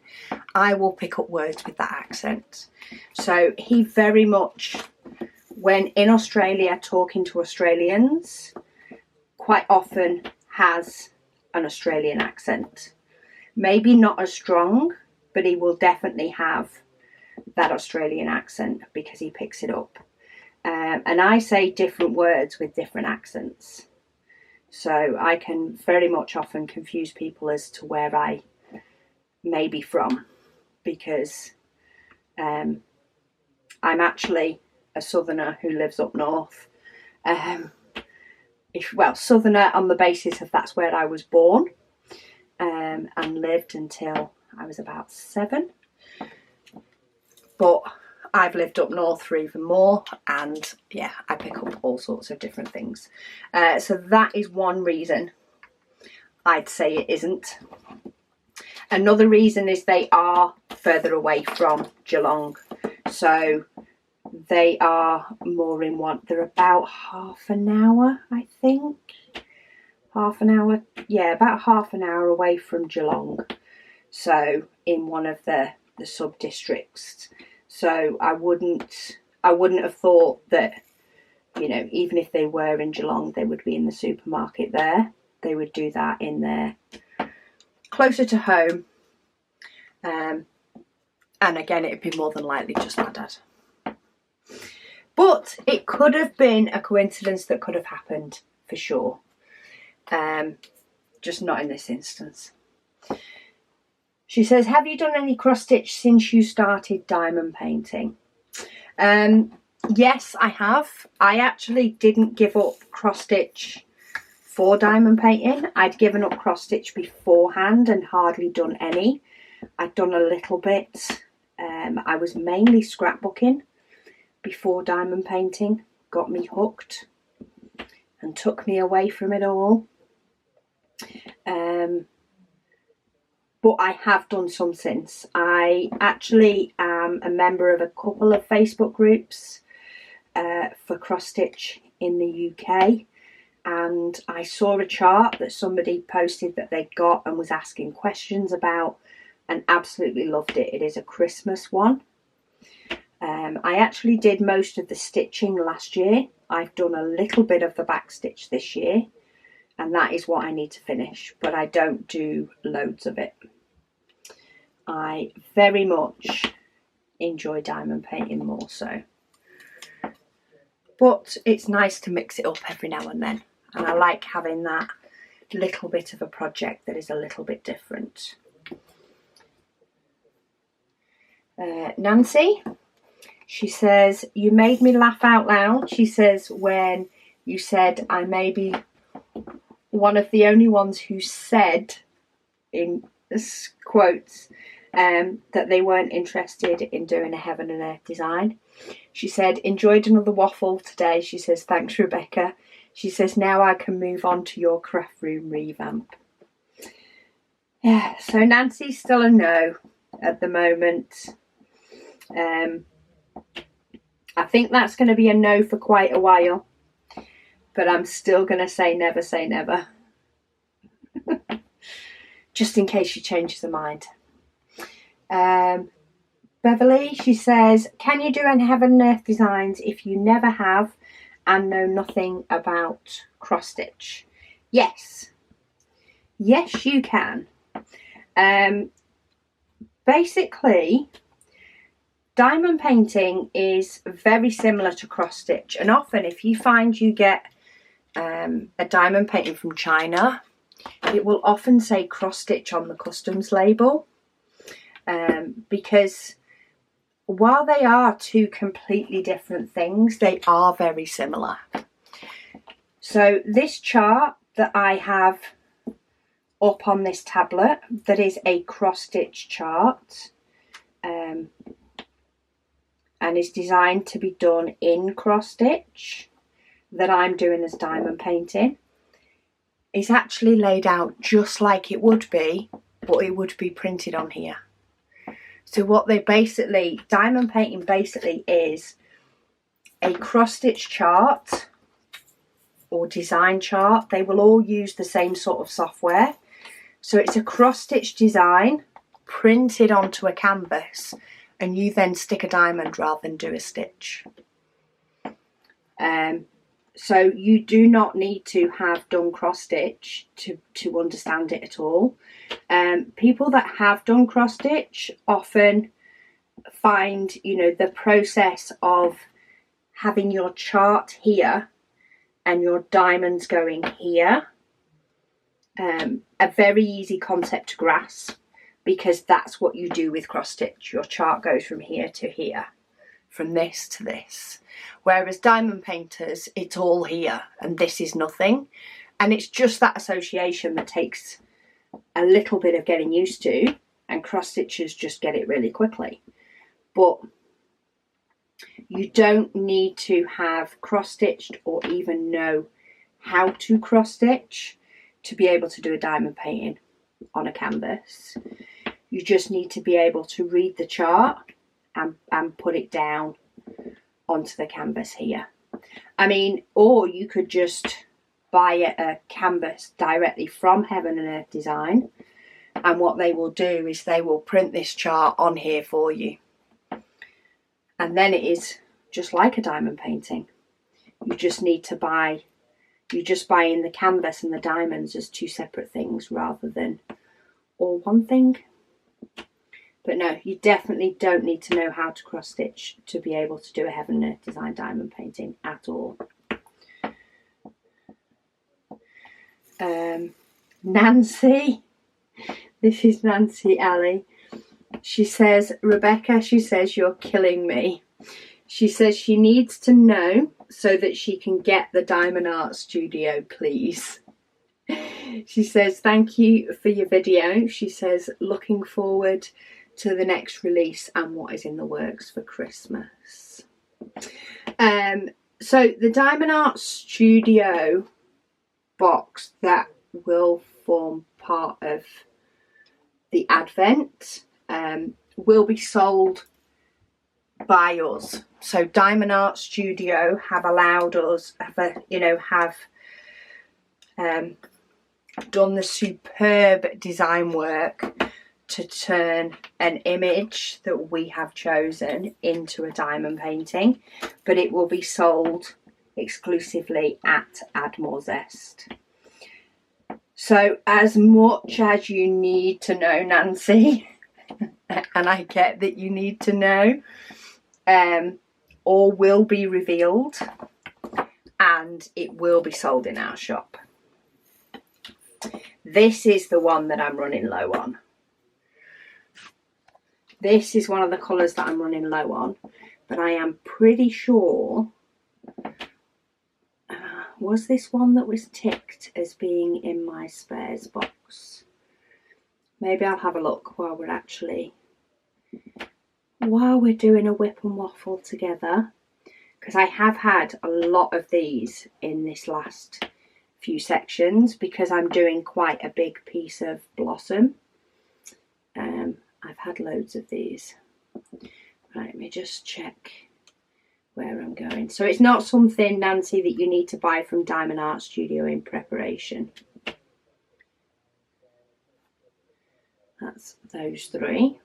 I will pick up words with that accent. So he very much, when in Australia talking to Australians, quite often has an Australian accent. Maybe not as strong, but he will definitely have that Australian accent because he picks it up. And I say different words with different accents. So I can very much often confuse people as to where I may be from, because I'm actually a southerner who lives up north. Southerner on the basis of that's where I was born, and lived until I was about 7. But I've lived up north for even more, and yeah, I pick up all sorts of different things. So that is one reason I'd say it isn't. Another reason is they are further away from Geelong. So they are more in one, they're about half an hour, I think. Half an hour, yeah, about half an hour away from Geelong. So in one of the sub-districts. So I wouldn't have thought that, you know, even if they were in Geelong, they would be in the supermarket there. They would do that in there closer to home. And again, it'd be more than likely just my dad. But it could have been a coincidence that could have happened for sure. Just not in this instance. She says, have you done any cross stitch since you started diamond painting? Yes, I have. I actually didn't give up cross stitch for diamond painting. I'd given up cross stitch beforehand and hardly done any. I'd done a little bit. I was mainly scrapbooking before diamond painting. Got me hooked and took me away from it all. But I have done some since. I actually am a member of a couple of Facebook groups for cross stitch in the UK, and I saw a chart that somebody posted that they'd got and was asking questions about, and absolutely loved it. It is a Christmas one. I actually did most of the stitching last year. I've done a little bit of the back stitch this year, and that is what I need to finish, but I don't do loads of it. I very much enjoy diamond painting more so. But it's nice to mix it up every now and then, and I like having that little bit of a project that is a little bit different. Nancy, she says, you made me laugh out loud. She says, when you said I may be one of the only ones who said, in quotes, that they weren't interested in doing a heaven and earth design. She said, enjoyed another waffle today. She says, thanks, Rebecca. She says, now I can move on to your craft room revamp. Yeah, so Nancy's still a no at the moment. I think that's going to be a no for quite a while, but I'm still going to say never say never. Just in case she changes her mind. Beverly, she says, can you do any heaven and earth designs if you never have and know nothing about cross stitch? Yes. Yes, you can. Basically, diamond painting is very similar to cross stitch, and often if you find you get a diamond painting from China, it will often say cross stitch on the customs label, because while they are two completely different things, they are very similar. So this chart that I have up on this tablet, that is a cross stitch chart, and is designed to be done in cross stitch, that I'm doing as diamond painting, is actually laid out just like it would be, but it would be printed on here. So what they basically, diamond painting basically is a cross stitch chart or design chart. They will all use the same sort of software. So it's a cross stitch design printed onto a canvas, and you then stick a diamond rather than do a stitch. So you do not need to have done cross stitch to understand it at all. People that have done cross stitch often find, you know, the process of having your chart here and your diamonds going here, a very easy concept to grasp, because that's what you do with cross stitch. Your chart goes from here to here, from this to this. Whereas diamond painters, it's all here and this is nothing. And it's just that association that takes a little bit of getting used to, and cross stitchers just get it really quickly. But you don't need to have cross stitched or even know how to cross stitch to be able to do a diamond painting on a canvas. You just need to be able to read the chart and put it down onto the canvas here. I mean, or you could just buy a canvas directly from Heaven and Earth Design, and what they will do is they will print this chart on here for you, and then it is just like a diamond painting. You just need to buy, you just buy in the canvas and the diamonds as two separate things rather than all one thing. But no, you definitely don't need to know how to cross stitch to be able to do a Heaven and Earth Design diamond painting at all. Nancy, this is Nancy Alley. She says, Rebecca, she says, you're killing me. She says she needs to know so that she can get the Diamond Art Studio, please. She says, thank you for your video. She says, looking forward to the next release and what is in the works for Christmas. So the Diamond Art Studio box that will form part of the Advent will be sold by us. So Diamond Art Studio have allowed us, have done the superb design work to turn an image that we have chosen into a diamond painting, but it will be sold exclusively at Add More Zest. So as much as you need to know, Nancy, and I get that you need to know, all will be revealed and it will be sold in our shop. This is the one that I'm running low on. This is one of the colours that I'm running low on, but I am pretty sure, was this one that was ticked as being in my spares box? Maybe I'll have a look while we're doing a WIP and Waffle together, because I have had a lot of these in this last few sections because I'm doing quite a big piece of blossom. I've had loads of these. Right, let me just check where I'm going. So it's not something, Nancy, that you need to buy from Diamond Art Studio in preparation. That's those three.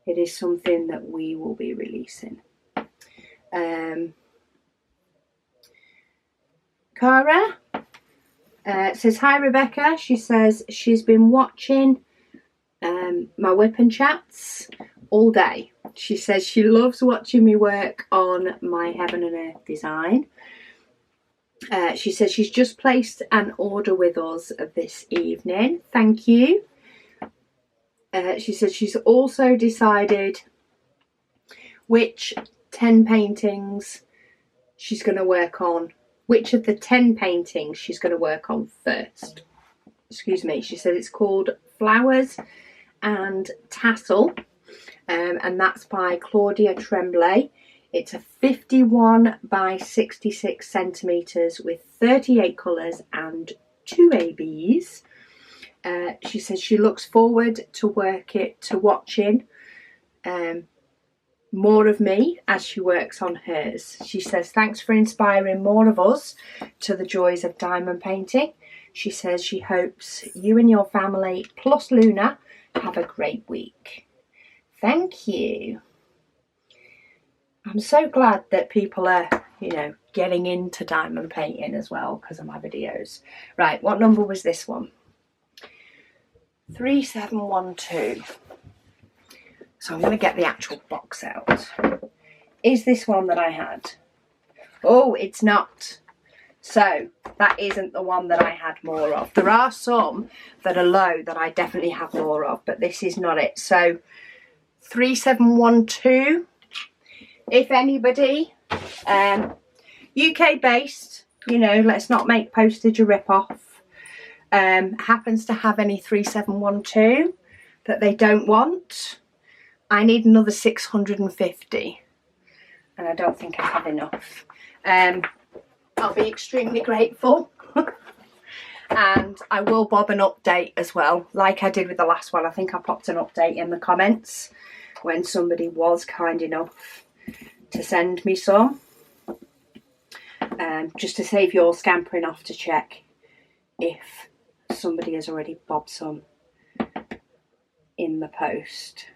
It is something that we will be releasing. Cara says, hi Rebecca. She says she's been watching my WIP and Chats all day. She says she loves watching me work on my Heaven and Earth design. She says she's just placed an order with us this evening. Thank you. She says she's also decided which 10 paintings she's going to work on, which of the 10 paintings she's going to work on first. Excuse me. She said it's called Flowers and Tassel, and that's by Claudia Tremblay. It's a 51 by 66 centimetres with 38 colours and 2 ABs. She says she looks forward to watching more of me as she works on hers. She says thanks for inspiring more of us to the joys of diamond painting. She says she hopes you and your family plus Luna have a great week. Thank you. I'm so glad that people are, you know, getting into diamond painting as well because of my videos. Right, what number was this one? 3712. So I'm going to get the actual box out. Is this one that I had? Oh, it's not. So that isn't the one that I had more of. There are some that are low that I definitely have more of, but this is not it. So 3712. If anybody, UK based, you know, let's not make postage a rip-off, happens to have any 3712 that they don't want, I need another 650, and I don't think I have enough. I'll be extremely grateful. And I will bob an update as well, like I did with the last one. I think I popped an update in the comments when somebody was kind enough to send me some, just to save your scampering off to check if somebody has already bobbed some in the post.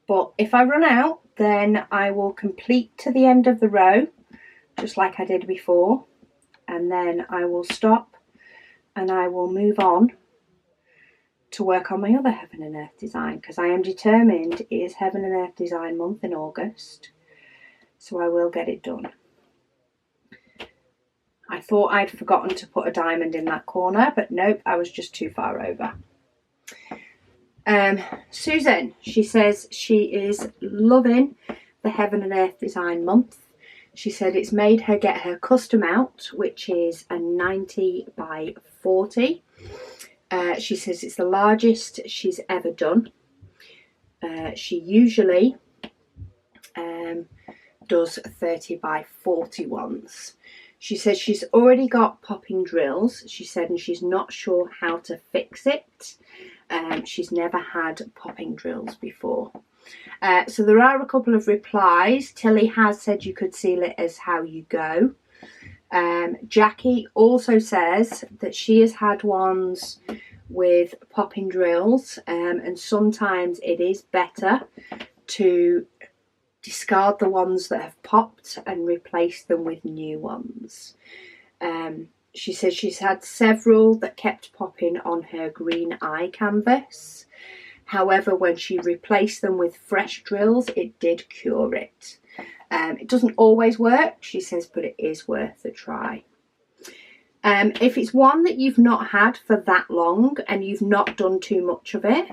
But if I run out, then I will complete to the end of the row, just like I did before, and then I will stop and I will move on to work on my other Heaven and Earth design, because I am determined it is Heaven and Earth design month in August, so I will get it done. I thought I'd forgotten to put a diamond in that corner, but nope, I was just too far over. Susan, she says she is loving the Heaven and Earth design month. She said it's made her get her custom out, which is a 90 by 40. She says it's the largest she's ever done. She usually does 30 by 40 ones. She says she's already got popping drills, she said, and she's not sure how to fix it. She's never had popping drills before. So there are a couple of replies. Tilly has said you could seal it as how you go. Jackie also says that she has had ones with popping drills, and sometimes it is better to discard the ones that have popped and replace them with new ones. She says she's had several that kept popping on her green eye canvas. However, when she replaced them with fresh drills, it did cure it. It doesn't always work, she says, but it is worth a try. If it's one that you've not had for that long and you've not done too much of it,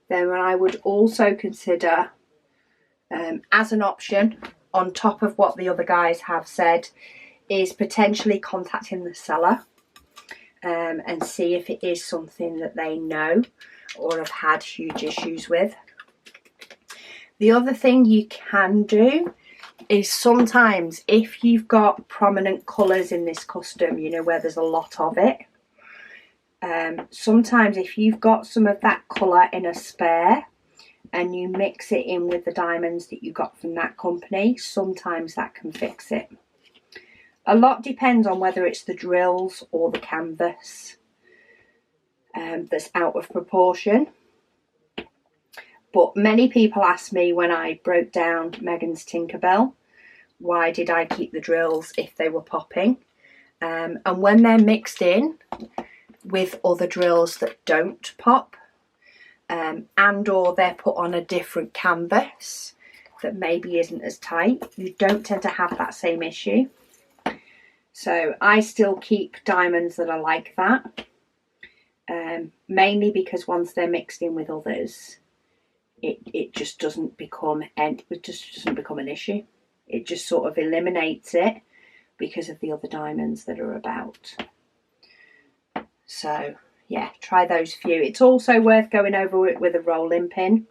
then I would also consider, as an option, on top of what the other guys have said, is potentially contacting the seller and see if it is something that they know or have had huge issues with. The other thing you can do is sometimes if you've got prominent colours in this custom, you know, where there's a lot of it, sometimes if you've got some of that colour in a spare and you mix it in with the diamonds that you got from that company, sometimes that can fix it. A lot depends on whether it's the drills or the canvas that's out of proportion. But many people ask me when I broke down Megan's Tinkerbell, why did I keep the drills if they were popping? And when they're mixed in with other drills that don't pop, and or they're put on a different canvas that maybe isn't as tight, you don't tend to have that same issue. So I still keep diamonds that are like that, mainly because once they're mixed in with others, it just doesn't become an issue. It just sort of eliminates it because of the other diamonds that are about. So yeah, try those few. It's also worth going over it with a rolling pin,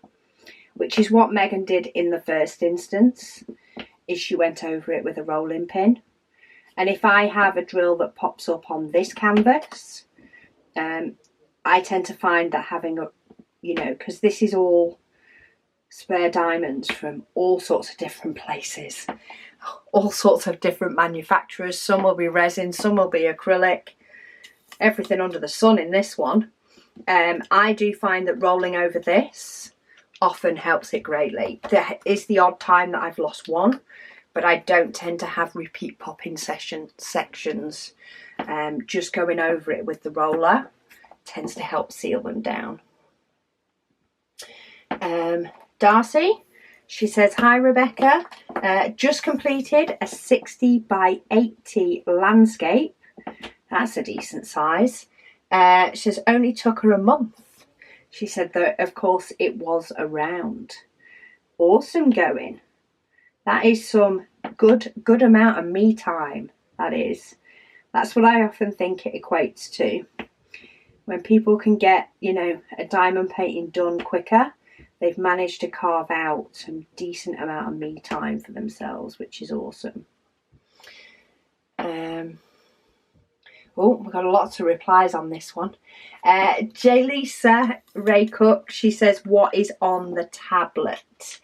which is what Megan did in the first instance, is she went over it with a rolling pin. And if I have a drill that pops up on this canvas, I tend to find that having a, you know, because this is all spare diamonds from all sorts of different places, all sorts of different manufacturers. Some will be resin, some will be acrylic, everything under the sun in this one. I do find that rolling over this often helps it greatly. There is the odd time that I've lost one, but I don't tend to have repeat popping sections. Just going over it with the roller tends to help seal them down. Darcy, she says, hi Rebecca, just completed a 60 by 80 landscape. That's a decent size. She says only took her a month. She said that of course it was around. Awesome going. That is some good amount of me time. That is. That's what I often think it equates to. When people can get, you know, a diamond painting done quicker, they've managed to carve out some decent amount of me time for themselves, which is awesome. Oh, we've got lots of replies on this one. J-Lisa Ray Cook, she says, what is on the tablet?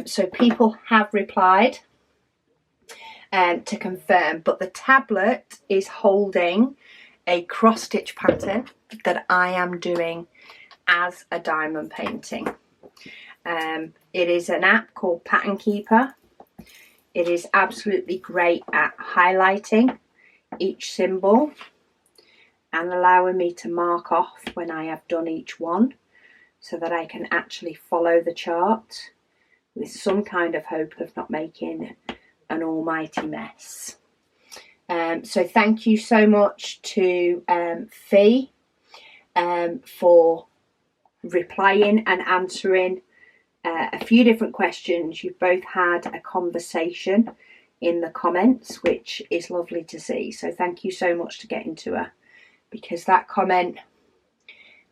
So people have replied to confirm, but the tablet is holding a cross-stitch pattern that I am doing as a diamond painting. It is an app called Pattern Keeper. It is absolutely great at highlighting each symbol and allowing me to mark off when I have done each one, so that I can actually follow the chart with some kind of hope of not making an almighty mess. So thank you so much to Fee for replying and answering a few different questions. You've both had a conversation in the comments, which is lovely to see. So thank you so much to getting to her, because that comment,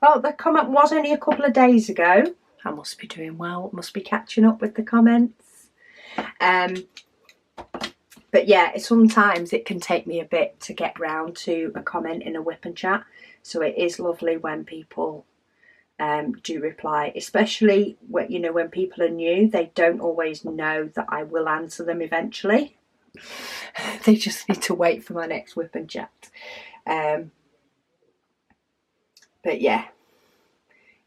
well, the comment was only a couple of days ago. I must be doing well, must be catching up with the comments. But yeah, sometimes it can take me a bit to get round to a comment in a WIP and chat. So it is lovely when people do reply, especially when, you know, when people are new, they don't always know that I will answer them eventually. They just need to wait for my next WIP and chat. But yeah,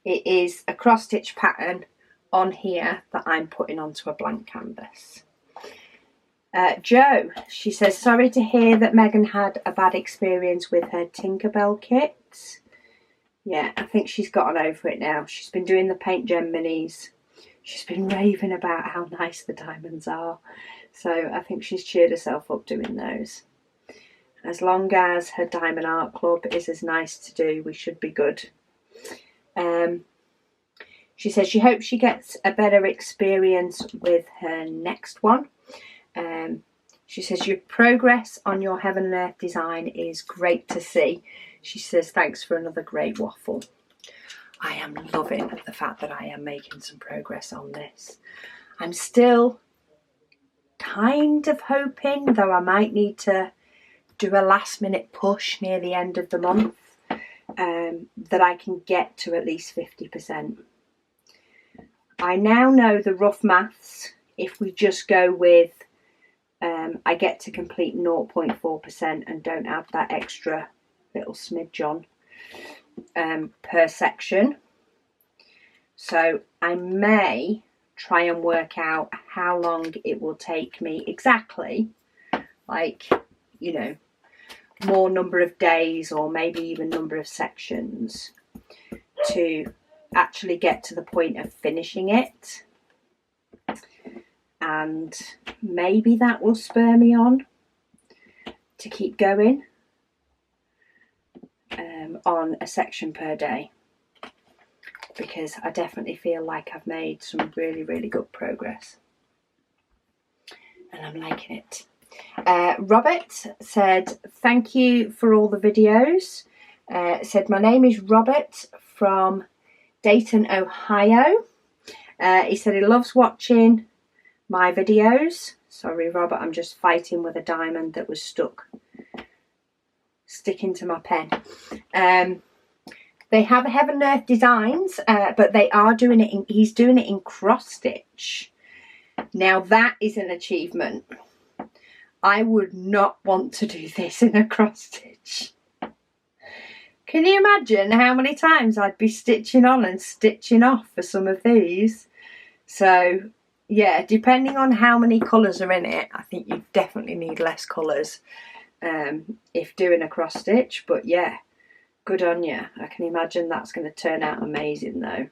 it is a cross stitch pattern on here that I'm putting onto a blank canvas. Jo, she says, sorry to hear that Megan had a bad experience with her Tinkerbell kits. Yeah, I think she's gotten over it now. She's been doing the Paint Gem minis. She's been raving about how nice the diamonds are. So I think she's cheered herself up doing those. As long as her Diamond Art Club is as nice to do, we should be good. She says she hopes she gets a better experience with her next one. She says your progress on your Heaven and Earth design is great to see. She says thanks for another great waffle. I am loving the fact that I am making some progress on this. I'm still kind of hoping, though I might need to do a last minute push near the end of the month, that I can get to at least 50%. I now know the rough maths. If we just go with I get to complete 0.4% and don't add that extra little smidge on per section. So I may try and work out how long it will take me exactly, like, you know, more number of days or maybe even number of sections to actually get to the point of finishing it. And maybe that will spur me on. to keep going on a section per day, because I definitely feel like I've made some really, really good progress and I'm liking it. Robert said, thank you for all the videos. Said, my name is Robert from Dayton, Ohio. He said he loves watching my videos. Sorry, Robert, I'm just fighting with a diamond that was sticking to my pen. They have Heaven and Earth designs, but they are doing it he's doing it in cross stitch. Now that is an achievement. I would not want to do this in a cross stitch. Can you imagine how many times I'd be stitching on and stitching off for some of these? So yeah, depending on how many colours are in it, I think you definitely need less colours if doing a cross stitch. But yeah, good on you. I can imagine that's going to turn out amazing though.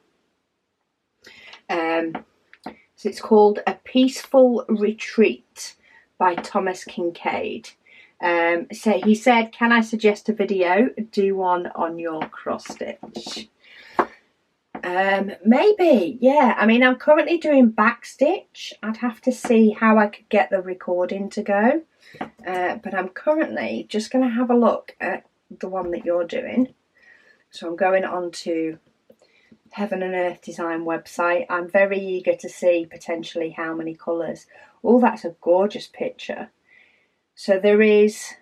So it's called A Peaceful Retreat by Thomas Kincaid. So he said, can I suggest a video? Do one on your cross stitch. Maybe, yeah. I mean, I'm currently doing back stitch. I'd have to see how I could get the recording to go. But I'm currently just going to have a look at the one that you're doing. So I'm going on to Heaven and Earth Design website. I'm very eager to see potentially how many colours. Oh, that's a gorgeous picture. So there is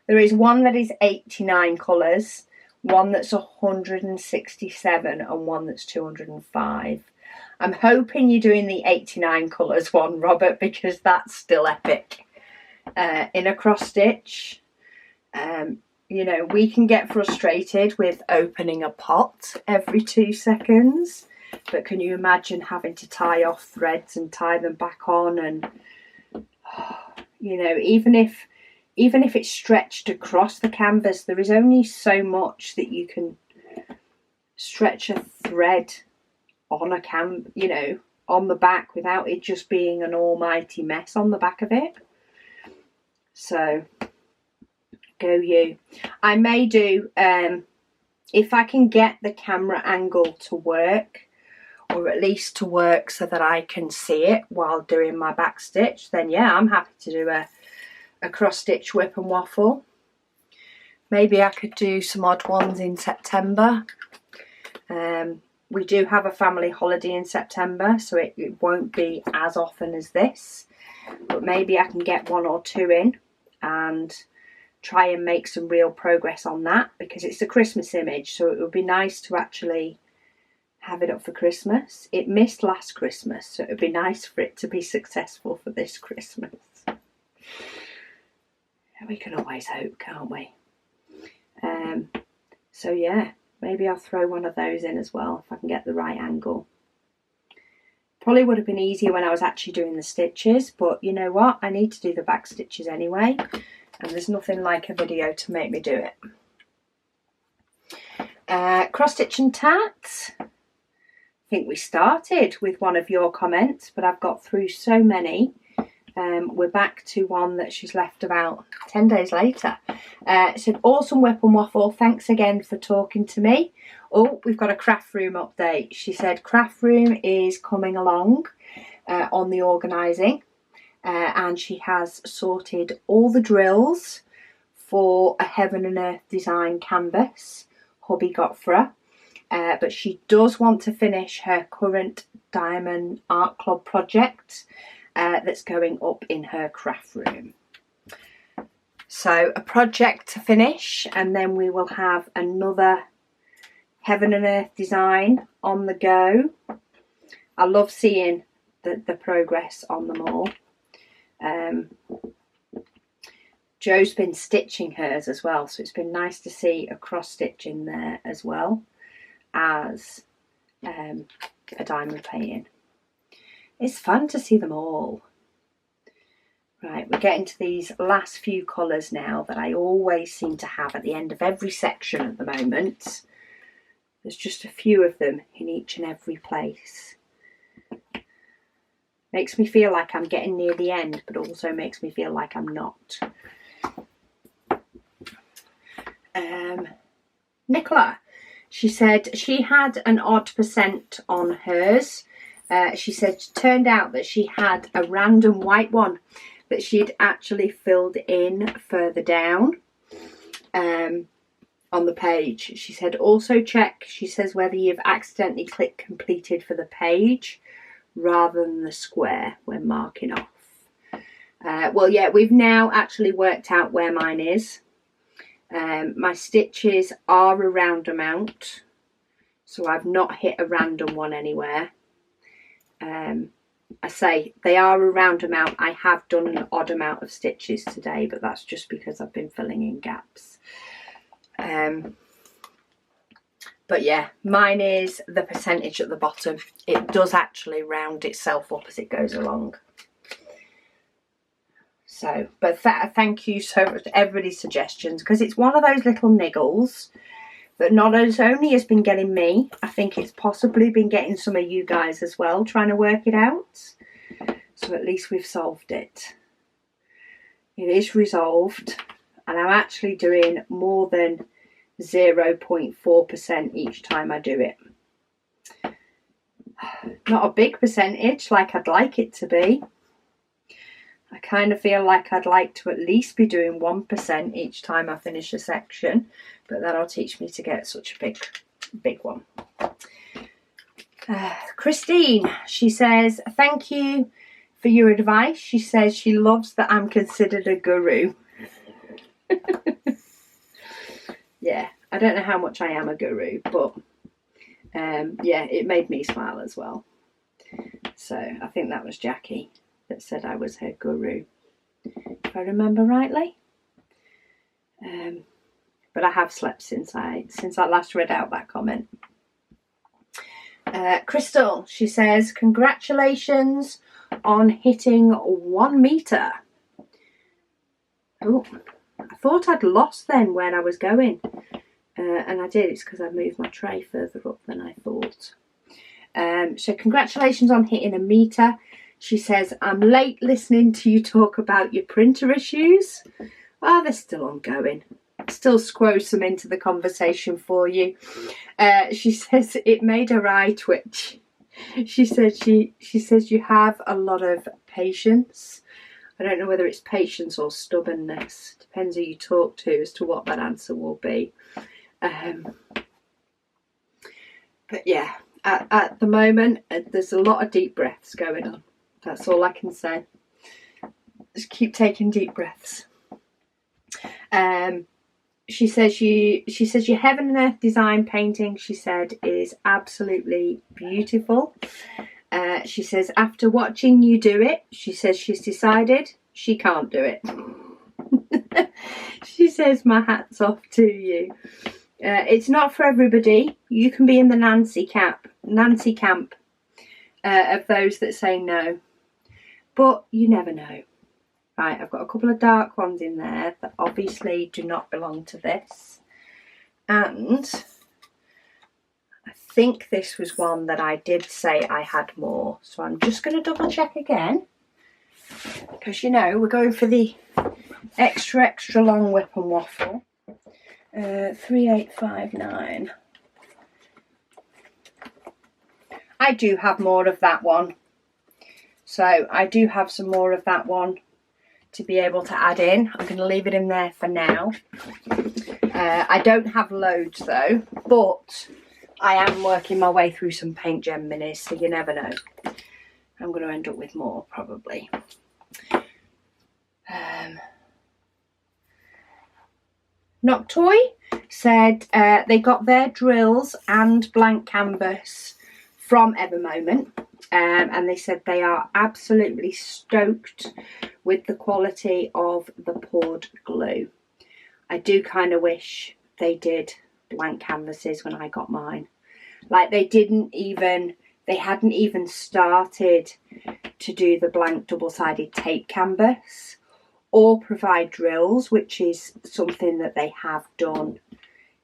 one that is 89 colours, one that's 167 and one that's 205. I'm hoping you're doing the 89 colours one, Robert, because that's still epic. In a cross stitch, you know, we can get frustrated with opening a pot every 2 seconds, but can you imagine having to tie off threads and tie them back on? And you know, even if it's stretched across the canvas, there is only so much that you can stretch a thread on a you know, on the back without it just being an almighty mess on the back of it. So go you. I may do, if I can get the camera angle to work, or at least to work so that I can see it while doing my back stitch, then yeah, I'm happy to do a cross stitch whip and waffle. Maybe I could do some odd ones in September. We do have a family holiday in September, so it won't be as often as this, but maybe I can get 1 or 2 in and try and make some real progress on that, because it's a Christmas image, so it would be nice to actually have it up for Christmas. It missed last Christmas, so it would be nice for it to be successful for this Christmas. We can always hope, can't we? So yeah, maybe I'll throw one of those in as well if I can get the right angle. Probably would have been easier when I was actually doing the stitches, but you know what? I need to do the back stitches anyway, and there's nothing like a video to make me do it. Cross stitch and tat. I think we started with one of your comments, but I've got through so many. We're back to one that she's left about 10 days later. It said, awesome whip and waffle. Thanks again for talking to me. Oh, we've got a craft room update. She said craft room is coming along on the organising, and she has sorted all the drills for a Heaven and Earth design canvas hubby got for her. But she does want to finish her current Diamond Art Club project that's going up in her craft room. So a project to finish, and then we will have another Heaven and Earth design on the go. I love seeing the progress on them all. Jo's been stitching hers as well, so it's been nice to see a cross stitch in there as well as a diamond painting. It's fun to see them all. Right, we're getting to these last few colours now that I always seem to have at the end of every section at the moment. There's just a few of them in each and every place. Makes me feel like I'm getting near the end, but also makes me feel like I'm not. Nicola, she said she had an odd percent on hers. She said it turned out that she had a random white one that she'd actually filled in further down on the page. She said also check, she says, whether you've accidentally clicked completed for the page rather than the square when marking off. Well, yeah, we've now actually worked out where mine is. My stitches are a round amount, so I've not hit a random one anywhere. I say they are a round amount. I have done an odd amount of stitches today, but that's just because I've been filling in gaps. But yeah, mine is the percentage at the bottom. It does actually round itself up as it goes along. So, but thank you so much to everybody's suggestions, because it's one of those little niggles that not only has been getting me, I think it's possibly been getting some of you guys as well, trying to work it out. So at least we've solved it. It is resolved, and I'm actually doing more than 0.4% each time I do it. Not a big percentage like I'd like it to be. I kind of feel like I'd like to at least be doing 1% each time I finish a section, but that'll teach me to get such a big one. Christine, she says, thank you for your advice. She says she loves that I'm considered a guru. Yeah, I don't know how much I am a guru, but yeah, it made me smile as well. So I think that was Jackie that said I was her guru, if I remember rightly. But I have slept since I last read out that comment. Crystal, she says, congratulations on hitting 1 metre. Oh, I thought I'd lost then when I was going. And I did. It's because I moved my tray further up than I thought. So congratulations on hitting 1 metre. She says, I'm late listening to you talk about your printer issues. Oh, they're still ongoing. Still squoze some into the conversation for you. She says it made her eye twitch. She says you have a lot of patience. I don't know whether it's patience or stubbornness. Depends who you talk to as to what that answer will be. But yeah, at the moment, there's a lot of deep breaths going on. That's all I can say. Just keep taking deep breaths. She says your Heaven and Earth design painting, she said, is absolutely beautiful. She says after watching you do it, she says she's decided she can't do it. She says my hat's off to you. It's not for everybody. You can be in the Nancy camp of those that say no. But you never know. Right, I've got a couple of dark ones in there that obviously do not belong to this. And I think this was one that I did say I had more. So I'm just going to double check again. Because, you know, we're going for the extra long whip and waffle. 3859. I do have more of that one. So I do have some more of that one to be able to add in. I'm going to leave it in there for now. I don't have loads though, but I am working my way through some Paint Gem minis, so you never know. I'm going to end up with more probably. Noctoy said they got their drills and blank canvas from Evermoment. And they said they are absolutely stoked with the quality of the poured glue. I do kind of wish they did blank canvases when I got mine. Like they hadn't even started to do the blank double-sided tape canvas or provide drills, which is something that they have done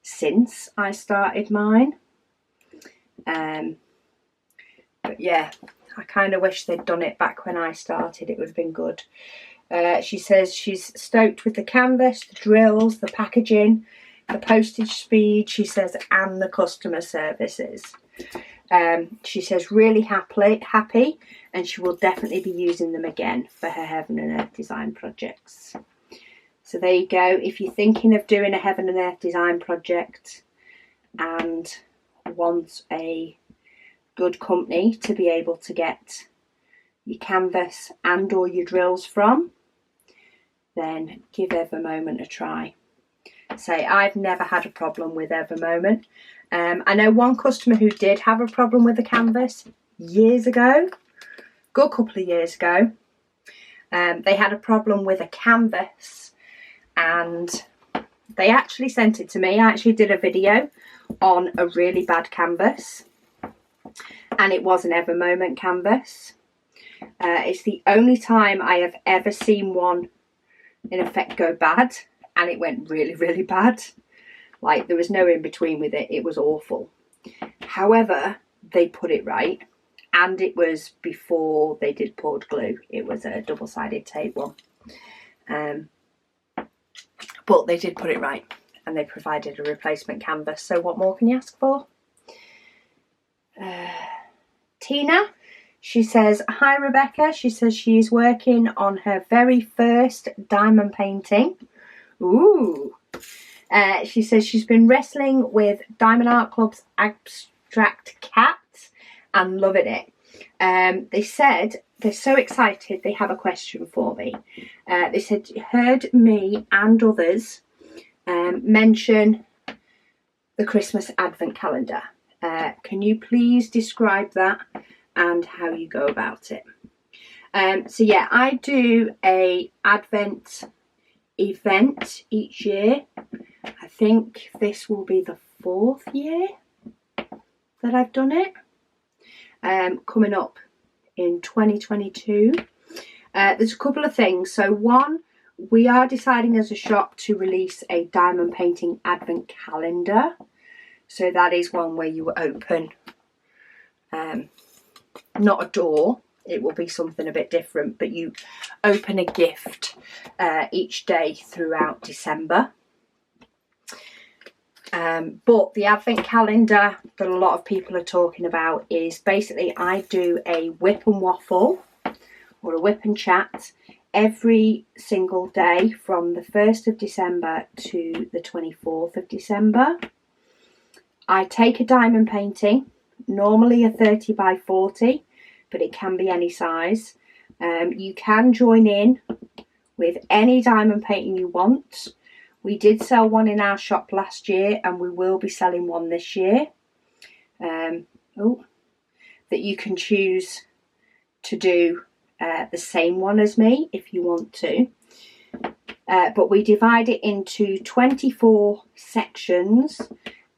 since I started mine. But yeah, I kind of wish they'd done it back when I started. It would have been good. She says she's stoked with the canvas, the drills, the packaging. the postage speed, she says, and the customer services. She says really happy, and she will definitely be using them again for her Heaven and Earth design projects. So there you go. If you're thinking of doing a Heaven and Earth design project and want a good company to be able to get your canvas and or your drills from, then give Evermoment a try. Say, I've never had a problem with Evermoment. I know one customer who did have a problem with the canvas years ago, good couple of years ago. They had a problem with a canvas and they actually sent it to me. I actually did a video on a really bad canvas, and it was an Evermoment canvas. It's the only time I have ever seen one in effect go bad, and it went really, really bad. Like, there was no in between with it. It was awful. However, they put it right, and it was before they did poured glue. It was a double-sided tape one. But they did put it right, and they provided a replacement canvas. So what more can you ask for? Tina, she says, hi Rebecca. She says she is working on her very first diamond painting. Ooh. She says she's been wrestling with Diamond Art Club's abstract cats and loving it. They said they're so excited they have a question for me. They said, heard me and others mention the Christmas Advent calendar. Can you please describe that and how you go about it? So yeah, I do a Advent event each year. I think this will be the 4th year that I've done it. Coming up in 2022. There's a couple of things. So one, we are deciding as a shop to release a diamond painting advent calendar. So that is one where you open, not a door, it will be something a bit different, but you open a gift each day throughout December. But the advent calendar that a lot of people are talking about is basically I do a WIP and Waffle or a WIP and Chat every single day from the 1st of December to the 24th of December. I take a diamond painting, normally a 30 by 40, but it can be any size. You can join in with any diamond painting you want. We did sell one in our shop last year, and we will be selling one this year. That you can choose to do the same one as me if you want to. But we divide it into 24 sections,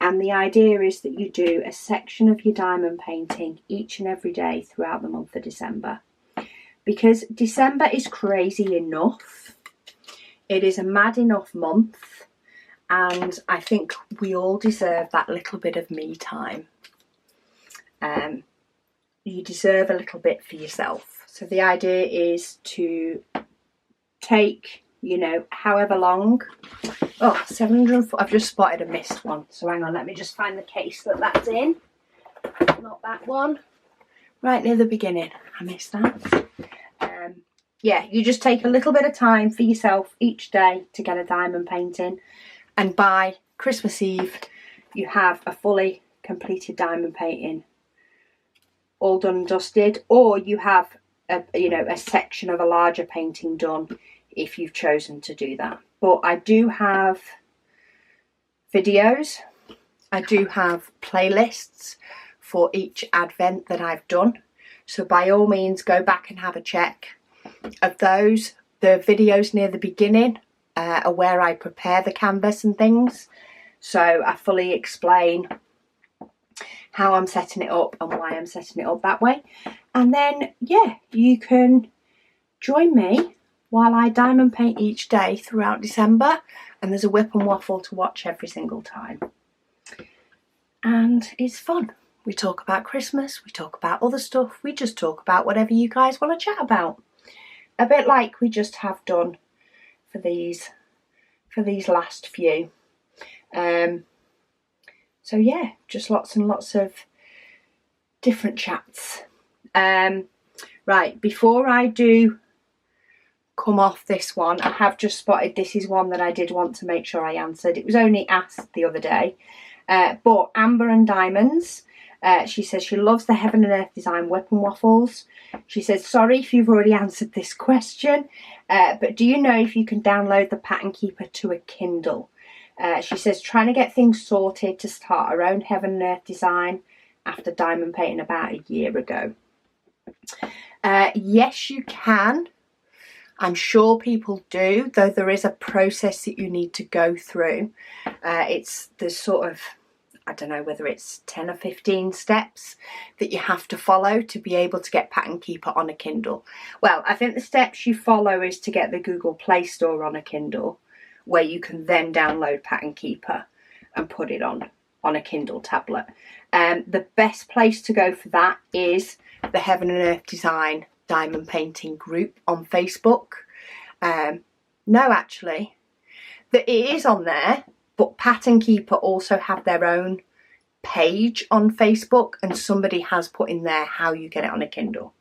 and the idea is that you do a section of your diamond painting each and every day throughout the month of December. Because December is crazy enough. It is a mad enough month, and I think we all deserve that little bit of me time. You deserve a little bit for yourself. So the idea is to take, you know, however long. Oh, 704. I've just spotted a missed one. So hang on, let me just find the case that that's in. Not that one. Right near the beginning. I missed that. Yeah, you just take a little bit of time for yourself each day to get a diamond painting. And by Christmas Eve, you have a fully completed diamond painting all done and dusted. Or you have a section of a larger painting done if you've chosen to do that. But I do have videos. I do have playlists for each advent that I've done. So by all means, go back and have a check of those. The videos near the beginning are where I prepare the canvas and things. So I fully explain how I'm setting it up and why I'm setting it up that way. And then, yeah, you can join me while I diamond paint each day throughout December, and there's a WIP and Waffle to watch every single time. And it's fun. We talk about Christmas, we talk about other stuff, we just talk about whatever you guys want to chat about. A bit like we just have done for these last few. So yeah, just lots and lots of different chats. Right, before I do come off this one, I have just spotted this is one that I did want to make sure I answered. It was only asked the other day, but Amber and Diamonds, she says she loves the Heaven and Earth design WIP and Waffles. She says, sorry if you've already answered this question, but do you know if you can download the Pattern Keeper to a Kindle? She says, trying to get things sorted to start her own Heaven and Earth design after diamond painting about a year ago. Yes, you can. I'm sure people do, though there is a process that you need to go through. There's sort of, I don't know whether it's 10 or 15 steps that you have to follow to be able to get Pattern Keeper on a Kindle. Well, I think the steps you follow is to get the Google Play Store on a Kindle, where you can then download Pattern Keeper and put it on a Kindle tablet. The best place to go for that is the Heaven and Earth Design Diamond Painting group on Facebook. No, actually, it is on there, but Pattern Keeper also have their own page on Facebook, and somebody has put in there how you get it on a Kindle.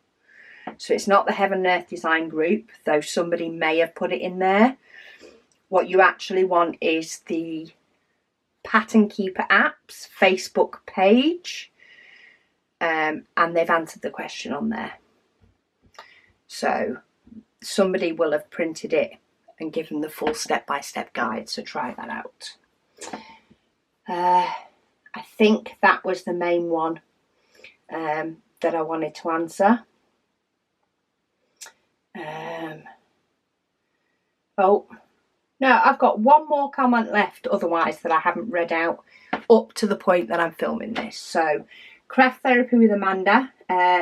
So it's not the Heaven and Earth Design group, though somebody may have put it in there. What you actually want is the Pattern Keeper app's Facebook page, and they've answered the question on there. So somebody will have printed it and given the full step-by-step guide, so try that out. I think that was the main one that I wanted to answer. Oh, no, I've got one more comment left otherwise that I haven't read out up to the point that I'm filming this. So, Craft Therapy with Amanda,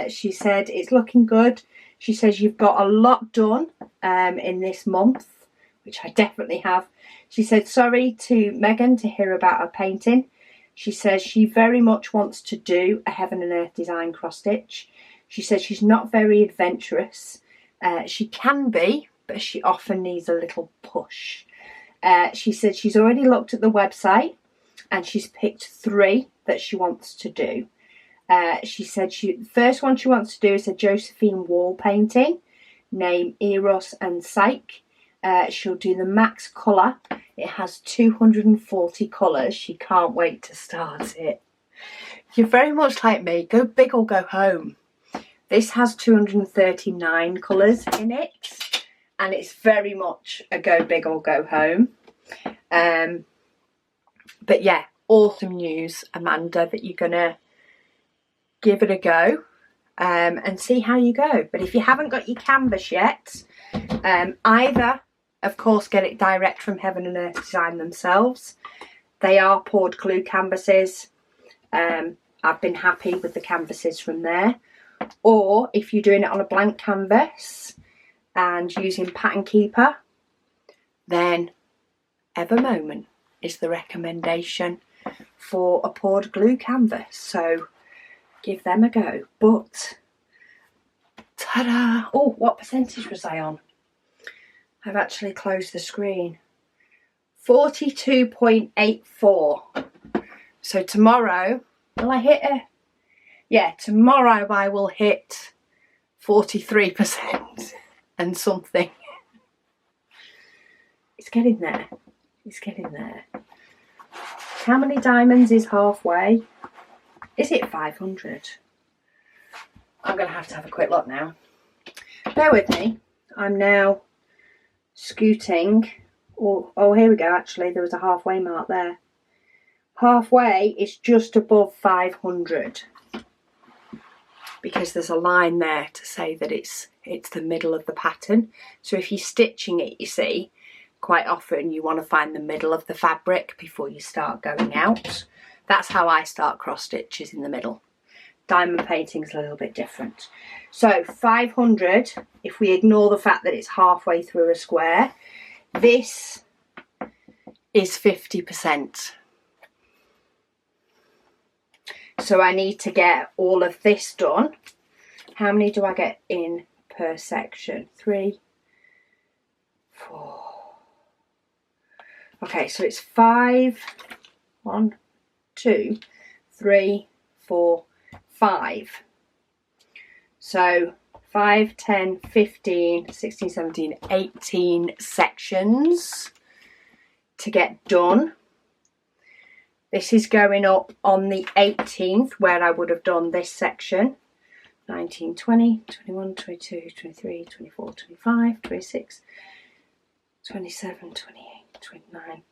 she said, it's looking good. She says, you've got a lot done in this month, which I definitely have. She said, sorry to Megan to hear about her painting. She says she very much wants to do a Heaven and Earth design cross stitch. She says she's not very adventurous. She can be, but she often needs a little push. She said she's already looked at the website and she's picked 3 that she wants to do. She said the first one she wants to do is a Josephine wall painting named Eros and Psyche. She'll do the max colour. It has 240 colours. She can't wait to start it. You're very much like me. Go big or go home. This has 239 colours in it, and it's very much a go big or go home. But yeah, awesome news, Amanda, that you're going to give it a go and see how you go. But if you haven't got your canvas yet, either, of course, get it direct from Heaven and Earth Design themselves. They are poured glue canvases. I've been happy with the canvases from there. Or if you're doing it on a blank canvas and using Pattern Keeper, then Evermoment is the recommendation for a poured glue canvas. So give them a go. But ta-da! Oh, what percentage was I on? I've actually closed the screen. 42.84. So tomorrow, will I hit it? Yeah, tomorrow I will hit 43% and something. It's getting there. It's getting there. How many diamonds is halfway? Is it 500? I'm going to have a quick look now. Bear with me. I'm now scooting. Oh, here we go. Actually, there was a halfway mark there. Halfway is just above 500. Because there's a line there to say that it's the middle of the pattern. So if you're stitching it, you see, quite often you want to find the middle of the fabric before you start going out. That's how I start cross stitches, in the middle. Diamond painting's a little bit different. So 500, if we ignore the fact that it's halfway through a square, this is 50%. So I need to get all of this done. How many do I get in per section? 3, 4. Okay, so it's 5, 1, 2, 3, 4, 5. So 5, 10, 15, 16, 17, 18 sections to get done. This is going up on the 18th where I would have done this section. 19, 20, 21, 22, 23, 24, 25, 26, 27, 28, 29,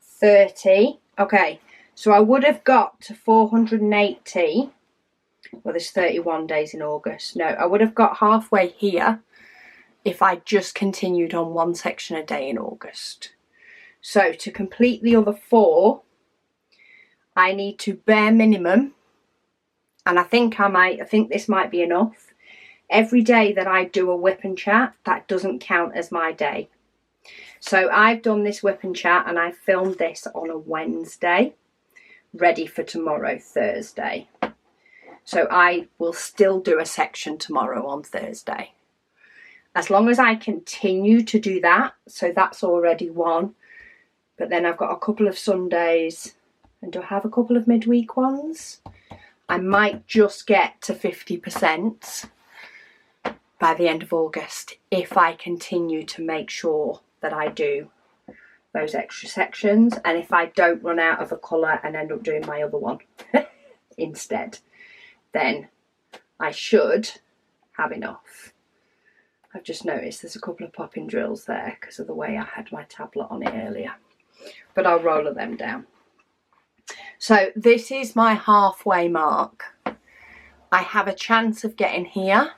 30. Okay, so I would have got to 480. Well, there's 31 days in August. No, I would have got halfway here if I just continued on one section a day in August. So to complete the other 4, I need to bare minimum, and I think this might be enough. Every day that I do a WIP and chat, that doesn't count as my day. So I've done this WIP and chat and I filmed this on a Wednesday, ready for tomorrow, Thursday. So I will still do a section tomorrow on Thursday. As long as I continue to do that, so that's already 1. But then I've got a couple of Sundays, and do I have a couple of midweek ones? I might just get to 50% by the end of August if I continue to make sure that I do those extra sections, and if I don't run out of a colour and end up doing my other one instead, then I should have enough. I've just noticed there's a couple of popping drills there because of the way I had my tablet on it earlier, but I'll roller them down. So this is my halfway mark. I have a chance of getting here.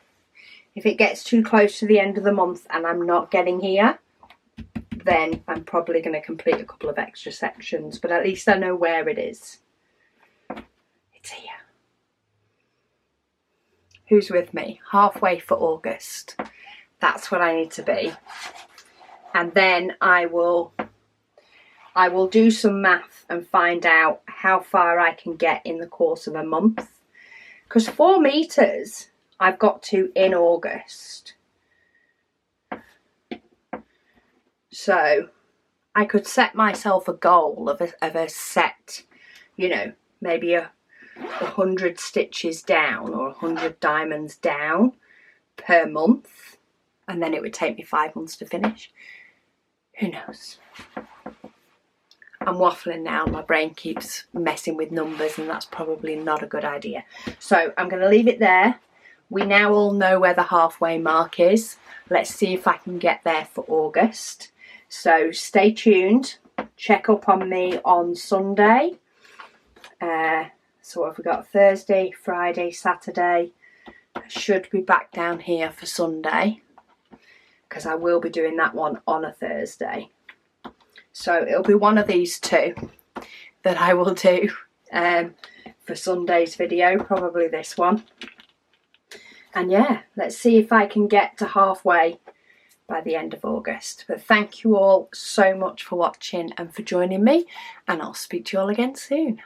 If it gets too close to the end of the month and I'm not getting here, then I'm probably going to complete a couple of extra sections, but at least I know where it is. It's here. Who's with me? Halfway for August. That's what I need to be. And then I will do some math and find out how far I can get in the course of a month. Because 4 meters I've got to in August. So I could set myself a goal of a set, you know, maybe 100 stitches down or 100 diamonds down per month. And then it would take me 5 months to finish. Who knows? I'm waffling now. My brain keeps messing with numbers and that's probably not a good idea. So I'm going to leave it there. We now all know where the halfway mark is. Let's see if I can get there for August. So stay tuned. Check up on me on Sunday. So what have we got? Thursday, Friday, Saturday. I should be back down here for Sunday because I will be doing that one on a Thursday. So it'll be one of these 2 that I will do for Sunday's video, probably this one. And yeah, let's see if I can get to halfway by the end of August. But thank you all so much for watching and for joining me, and I'll speak to you all again soon.